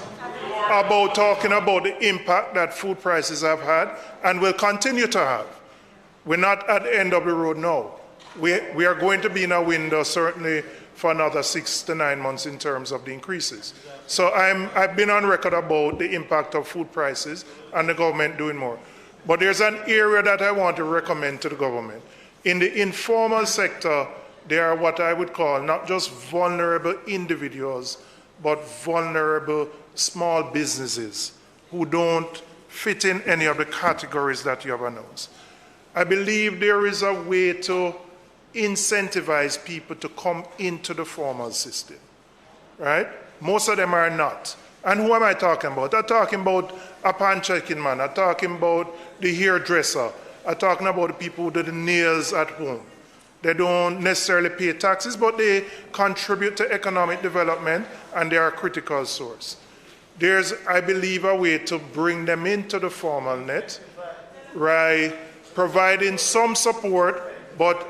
about talking about the impact that food prices have had and will continue to have. We're not at the end of the road now. We are going to be in a window certainly for another 6 to 9 months in terms of the increases. So I've been on record about the impact of food prices and the government doing more. But there's an area that I want to recommend to the government. In the informal sector, there are what I would call not just vulnerable individuals, but vulnerable small businesses who don't fit in any of the categories that you have announced. I believe there is a way to incentivize people to come into the formal system, right? Most of them are not. And who am I talking about? I'm talking about a pan-checking man. I'm talking about the hairdresser. I'm talking about the people who do the nails at home. They don't necessarily pay taxes, but they contribute to economic development, and they are a critical source. There's, I believe, a way to bring them into the formal net, right? Providing some support, but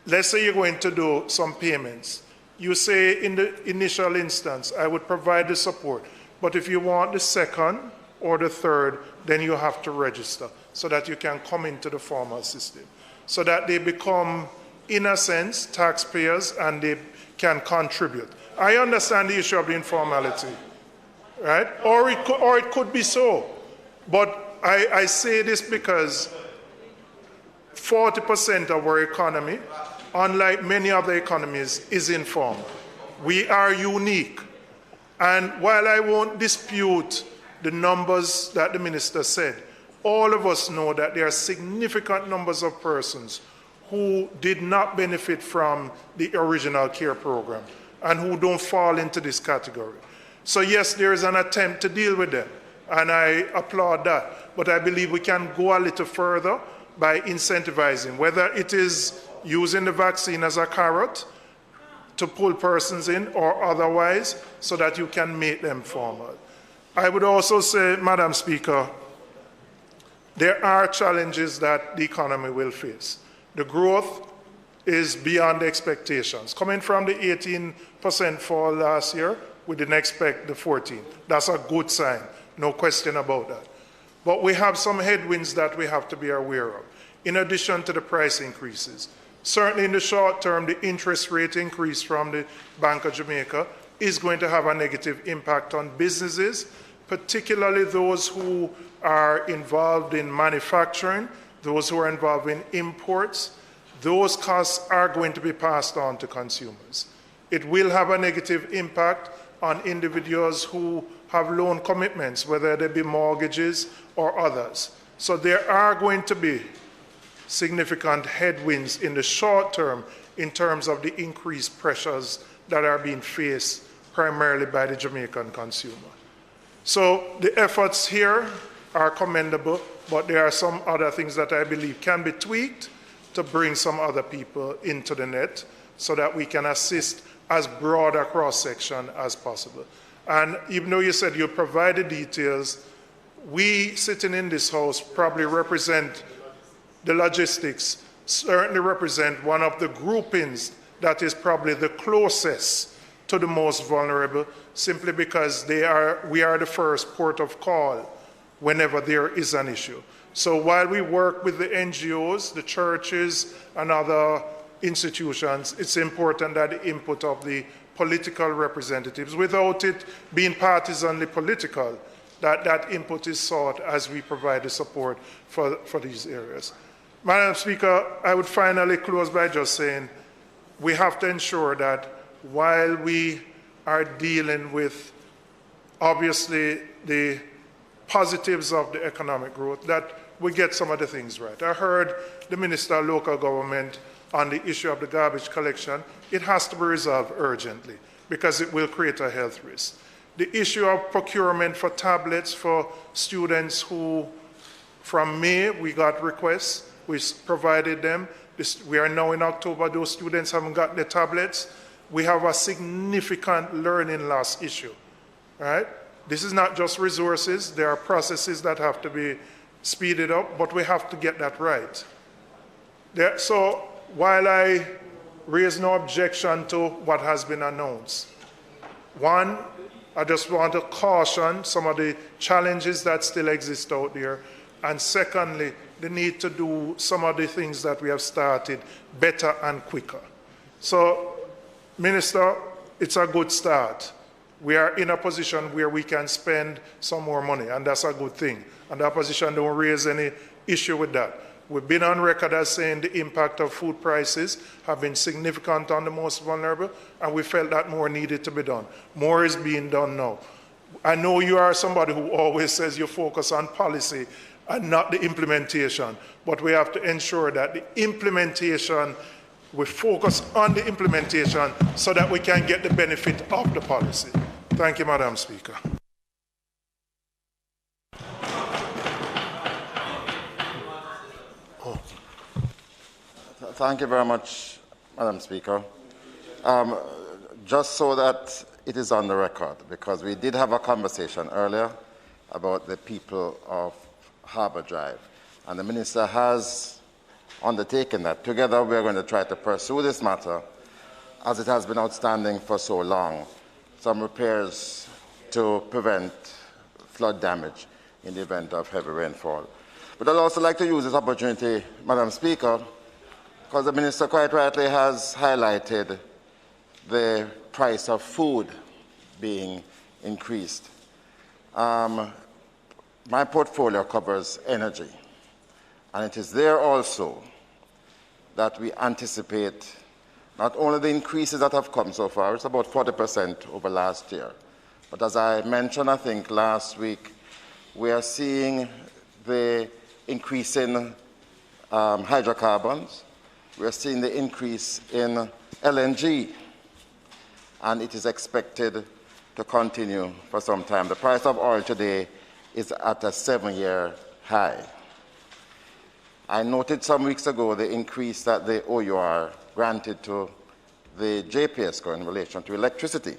let's say you're going to do some payments. You say in the initial instance, I would provide the support, but if you want the second or the third, then you have to register so that you can come into the formal system, so that they become, in a sense, taxpayers and they can contribute. I understand the issue of the informality, right? Or it could be so. But I say this because 40% of our economy, unlike many other economies, is informal. We are unique. And while I won't dispute the numbers that the minister said, all of us know that there are significant numbers of persons who did not benefit from the original care program and who don't fall into this category. So yes, there is an attempt to deal with them, and I applaud that. But I believe we can go a little further by incentivizing, whether it is using the vaccine as a carrot to pull persons in or otherwise, so that you can make them formal. I would also say, Madam Speaker, there are challenges that the economy will face. The growth is beyond expectations. Coming from the 18% fall last year, we didn't expect the 14%. That's a good sign, no question about that. But we have some headwinds that we have to be aware of. in addition to the price increases. Certainly in the short term, the interest rate increase from the Bank of Jamaica is going to have a negative impact on businesses, particularly those who are involved in manufacturing, those who are involved in imports. Those costs are going to be passed on to consumers. It will have a negative impact on individuals who have loan commitments, whether they be mortgages or others. So there are going to be significant headwinds in the short term in terms of the increased pressures that are being faced primarily by the Jamaican consumer. So the efforts here are commendable, but there are some other things that I believe can be tweaked to bring some other people into the net so that we can assist as broad a cross-section as possible. And even though you said you provide the details, we sitting in this house probably represent the logistics, certainly represent one of the groupings that is probably the closest to the most vulnerable, simply because we are the first port of call whenever there is an issue. So while we work with the NGOs, the churches, and other institutions, it's important that the input of the political representatives, without it being partisanly political, that input is sought as we provide the support for these areas. Madam Speaker, I would finally close by just saying we have to ensure that while we are dealing with, obviously, the positives of the economic growth, that we get some of the things right. I heard the Minister of Local Government on the issue of the garbage collection. It has to be resolved urgently because it will create a health risk. The issue of procurement for tablets for students who, from May, we got requests, we provided them. We are now in October, those students haven't got the tablets. We have a significant learning loss issue, right? This is not just resources, there are processes that have to be speeded up, but we have to get that right. So while I raise no objection to what has been announced, one, I just want to caution some of the challenges that still exist out there, and secondly, the need to do some of the things that we have started better and quicker. So, Minister, it's a good start. We are in a position where we can spend some more money, and that's a good thing. And the opposition don't raise any issue with that. We've been on record as saying the impact of food prices have been significant on the most vulnerable, and we felt that more needed to be done. More is being done now. I know you are somebody who always says you focus on policy and not the implementation, but we have to ensure that the implementation, we focus on the implementation so that we can get the benefit of the policy. Thank you, Madam Speaker. Thank you very much, Madam Speaker. Just so that it is on the record, because we did have a conversation earlier about the people of Harbour Drive, and the Minister has undertaken that. Together we are going to try to pursue this matter as it has been outstanding for so long. Some repairs to prevent flood damage in the event of heavy rainfall. But I'd also like to use this opportunity, Madam Speaker, because the Minister quite rightly has highlighted the price of food being increased. My portfolio covers energy, and it is there also that we anticipate not only the increases that have come so far, it's about 40% over last year, but as I mentioned, I think last week, we are seeing the increase in hydrocarbons, we are seeing the increase in LNG, and it is expected to continue for some time. The price of oil today is at a 7-year high. I noted some weeks ago the increase that the OUR granted to the JPSCO in relation to electricity.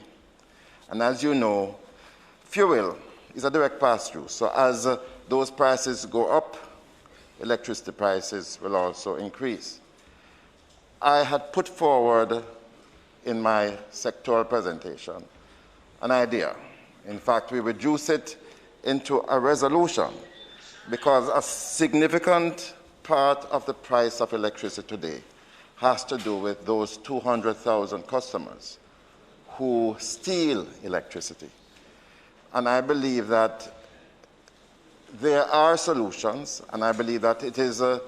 And as you know, fuel is a direct pass-through. So as those prices go up, electricity prices will also increase. I had put forward in my sectoral presentation an idea. In fact, we reduce it into a resolution because a significant part of the price of electricity today has to do with those 200,000 customers who steal electricity. And I believe that there are solutions, and I believe that it is a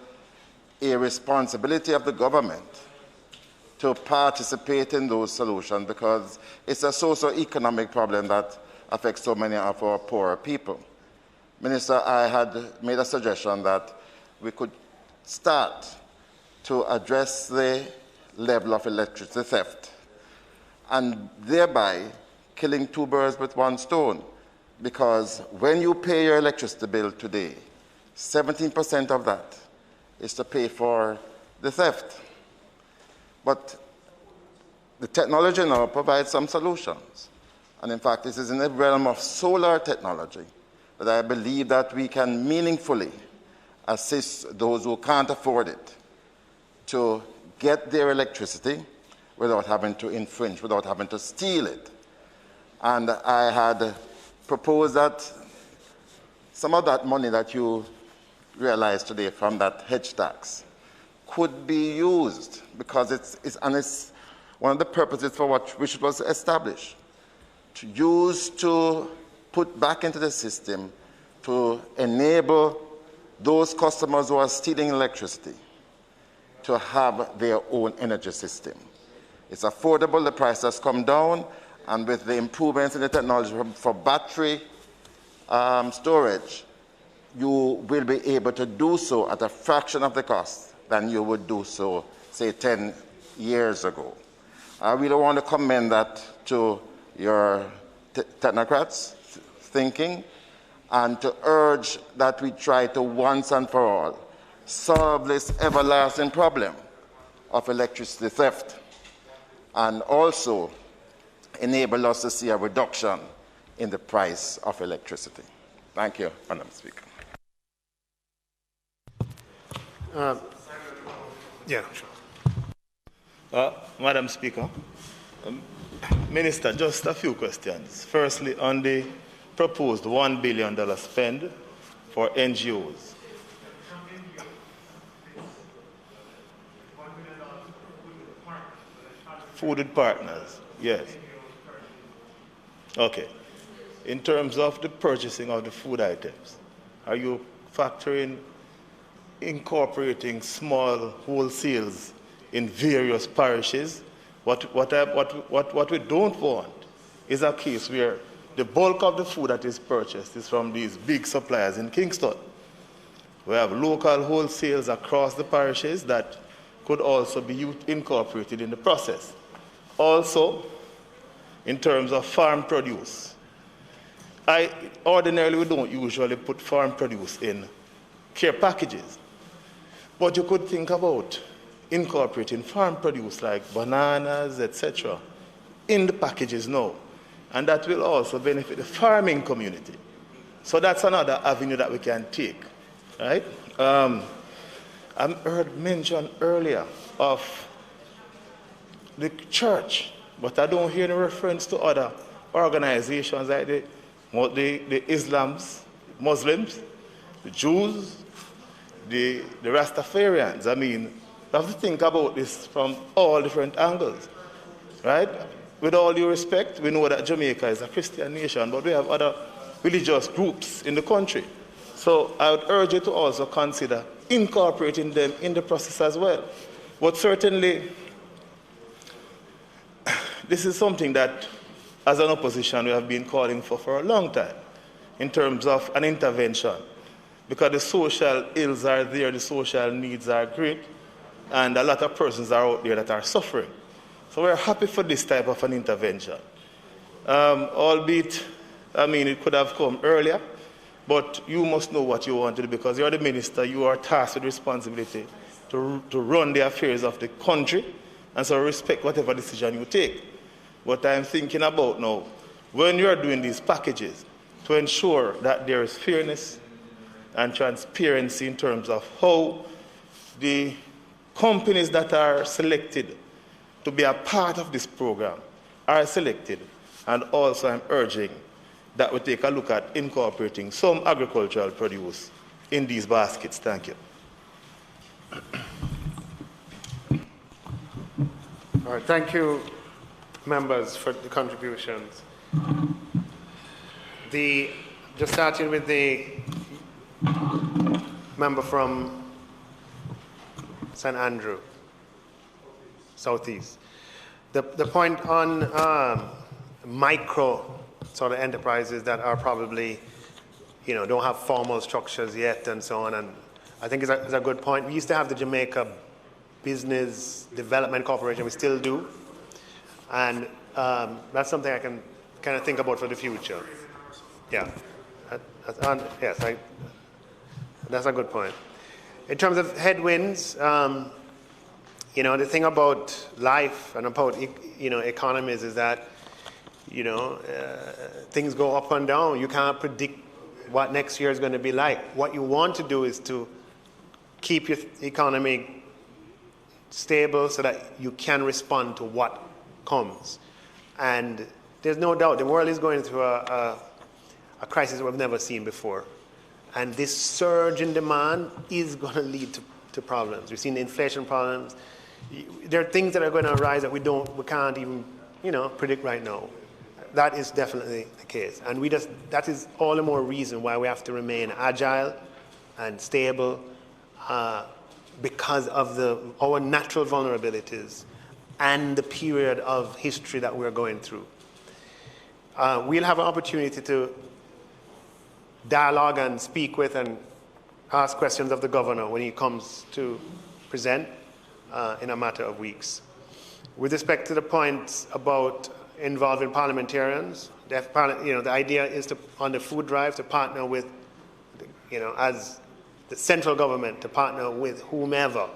responsibility of the government to participate in those solutions, because it's a socio-economic problem that affects so many of our poorer people. Minister, I had made a suggestion that we could start to address the level of electricity theft and thereby killing two birds with one stone. Because when you pay your electricity bill today, 17% of that is to pay for the theft. But the technology now provides some solutions. And in fact, this is in the realm of solar technology that I believe that we can meaningfully assist those who can't afford it to get their electricity without having to infringe, without having to steal it. And I had proposed that some of that money that you realize today from that hedge tax could be used, because it's one of the purposes for which it was established, to use to put back into the system to enable those customers who are stealing electricity to have their own energy system. It's affordable, the price has come down, and with the improvements in the technology for battery storage, you will be able to do so at a fraction of the cost than you would do so, say, 10 years ago. I really want to commend that to your technocrats thinking, and to urge that we try to once and for all solve this everlasting problem of electricity theft, and also enable us to see a reduction in the price of electricity. Thank you, Madam Speaker. Yeah, sure. Madam Speaker, Minister, just a few questions. Firstly, on the proposed $1 billion spend for NGOs. Food with partners, yes. Okay. In terms of the purchasing of the food items, are you factoring incorporating small wholesales in various parishes? What we don't want is a case where the bulk of the food that is purchased is from these big suppliers in Kingston. We have local wholesales across the parishes that could also be incorporated in the process. Also, in terms of farm produce, ordinarily we don't usually put farm produce in care packages, but you could think about incorporating farm produce like bananas, etc., in the packages now, and that will also benefit the farming community. So that's another avenue that we can take, right? I heard mention earlier of the church, but I don't hear any reference to other organizations like the Muslims, the Jews, the Rastafarians. I mean, we have to think about this from all different angles, right? With all due respect, we know that Jamaica is a Christian nation, but we have other religious groups in the country. So I would urge you to also consider incorporating them in the process as well. But certainly, this is something that, as an opposition, we have been calling for a long time, in terms of an intervention, because the social ills are there, the social needs are great, and a lot of persons are out there that are suffering. So we're happy for this type of an intervention. Albeit, I mean, it could have come earlier, but you must know what you want to do, because you're the minister, you are tasked with responsibility to run the affairs of the country, and so respect whatever decision you take. What I'm thinking about now, when you're doing these packages, to ensure that there is fairness and transparency in terms of how the companies that are selected to be a part of this program are selected. And also I'm urging that we take a look at incorporating some agricultural produce in these baskets. Thank you. All right, thank you, members, for the contributions. Just starting with the member from St. Andrew, Southeast. The point on micro sort of enterprises that are probably, don't have formal structures yet and so on, and I think is a good point. We used to have the Jamaica Business Development Corporation, we still do, and that's something I can kind of think about for the future. Yeah, yes, that's a good point. In terms of headwinds, the thing about life and about economies is that things go up and down. You can't predict what next year is going to be like. What you want to do is to keep your economy stable so that you can respond to what comes. And there's no doubt the world is going through a crisis we've never seen before. And this surge in demand is going to lead to problems. We've seen the inflation problems. There are things that are going to arise that we can't even, predict right now. That is definitely the case. And that is all the more reason why we have to remain agile and stable because of our natural vulnerabilities and the period of history that we're going through. We'll have an opportunity to dialogue and speak with and ask questions of the governor when he comes to present in a matter of weeks. With respect to the points about involving parliamentarians, the idea is to, on the food drive, to partner with, as the central government, to partner with whomever.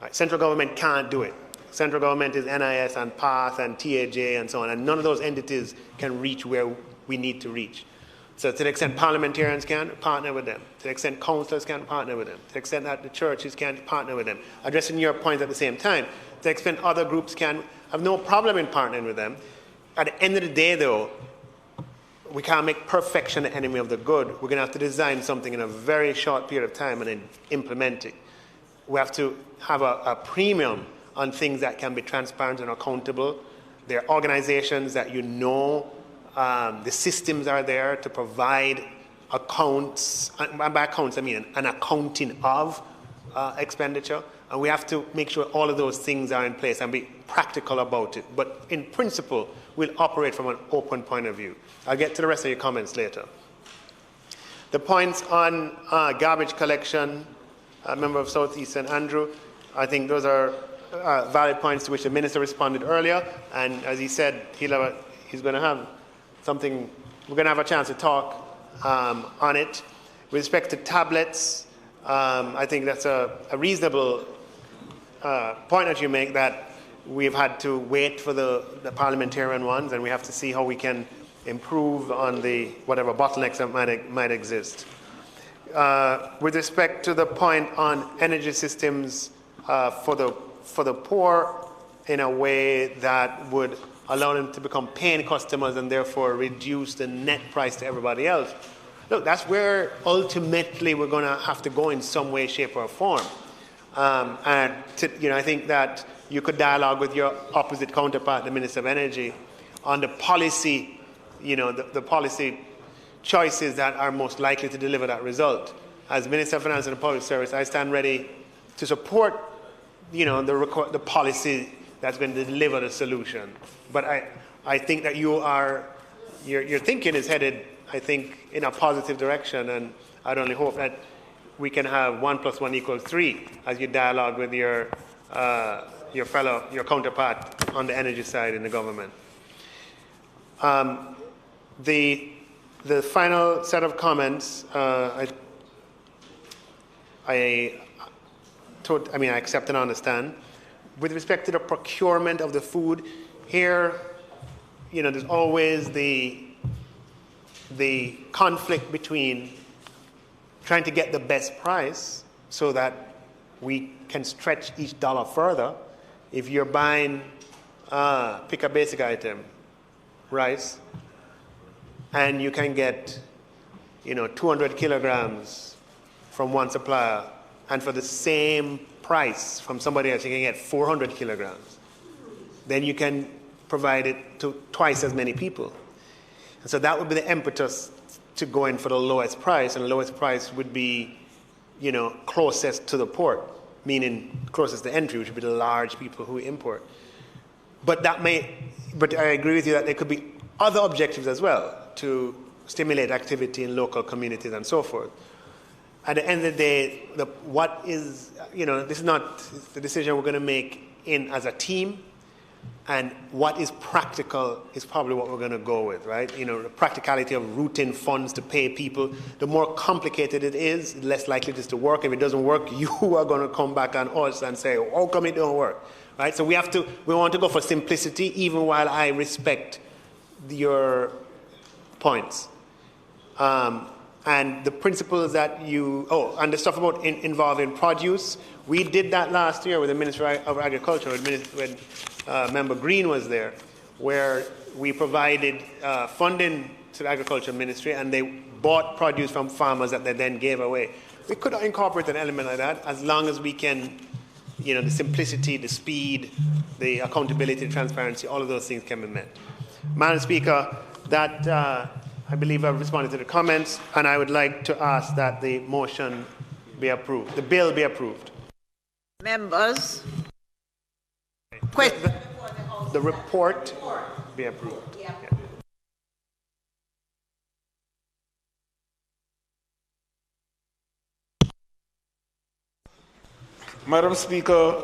Right? Central government can't do it. Central government is NIS and PATH and TAJ and so on, and none of those entities can reach where we need to reach. So to the extent parliamentarians can, partner with them. To the extent councillors can, partner with them. To the extent that the churches can, partner with them. Addressing your points at the same time. To the extent other groups can, have no problem in partnering with them. At the end of the day, though, we can't make perfection the enemy of the good. We're going to have to design something in a very short period of time and then implement it. We have to have a premium on things that can be transparent and accountable. There are organizations that the systems are there to provide accounts, and by accounts I mean an accounting of expenditure, and we have to make sure all of those things are in place and be practical about it. But in principle, we'll operate from an open point of view. I'll get to the rest of your comments later. The points on garbage collection, a member of Southeast St. Andrew, I think those are valid points to which the minister responded earlier, and as he said, he's going to have something, we're going to have a chance to talk on it. With respect to tablets, I think that's a reasonable point that you make, that we've had to wait for the parliamentarian ones, and we have to see how we can improve on the whatever bottlenecks that might exist. With respect to the point on energy systems for the poor in a way that would allow them to become paying customers and therefore reduce the net price to everybody else. Look, that's where ultimately we're going to have to go in some way, shape, or form. I think that you could dialogue with your opposite counterpart, the Minister of Energy, on the policy, the policy choices that are most likely to deliver that result. As Minister of Finance and Public Service, I stand ready to support, the policy that's going to deliver the solution. But I think that your thinking is headed, I think, in a positive direction, and I'd only hope that we can have 1 + 1 = 3 as you dialogue with your counterpart on the energy side in the government. The final set of comments, I accept and understand. With respect to the procurement of the food, here, there's always the conflict between trying to get the best price so that we can stretch each dollar further. If you're buying, pick a basic item, rice, and you can get, 200 kilograms from one supplier, and for the same price from somebody else, you can get 400 kilograms, then you can provide it to twice as many people. And so that would be the impetus to go in for the lowest price, and the lowest price would be, closest to the port, meaning closest to entry, which would be the large people who import. But I agree with you that there could be other objectives as well to stimulate activity in local communities and so forth. At the end of the day, this is not the decision we're going to make as a team, and what is practical is probably what we're going to go with, right? The practicality of routing funds to pay people. The more complicated it is, the less likely it is to work. If it doesn't work, you are going to come back on us and say, how come it don't work? Right? So we want to go for simplicity, even while I respect your points. And the principles that and the stuff about involving produce, we did that last year with the Ministry of Agriculture, when Member Green was there, where we provided funding to the Agriculture Ministry, and they bought produce from farmers that they then gave away. We could incorporate an element like that, as long as we can, the simplicity, the speed, the accountability, the transparency, all of those things can be met. Madam Speaker, that I believe I've responded to the comments, and I would like to ask that the motion be approved, the bill be approved. Members? The report be approved. Yeah. Madam Speaker,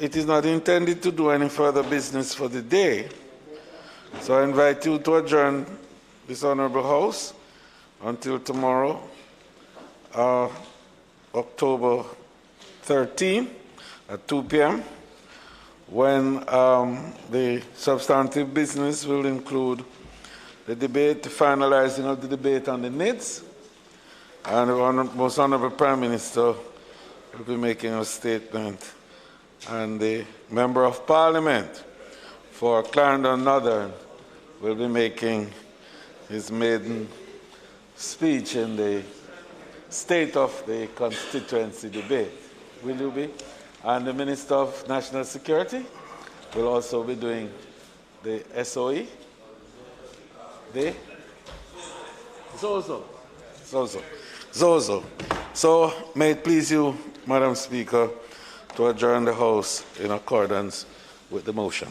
it is not intended to do any further business for the day, so I invite you to adjourn this Honourable House until tomorrow, October 13 at 2 p.m., when the substantive business will include the debate, the finalizing of the debate on the NIDS, and the Most Honourable Prime Minister will be making a statement, and the Member of Parliament for Clarendon Northern will be making his maiden speech in the State of the Constituency debate. Will you be? And the Minister of National Security will also be doing the SOE. Zozo. So may it please you, Madam Speaker, to adjourn the House in accordance with the motion.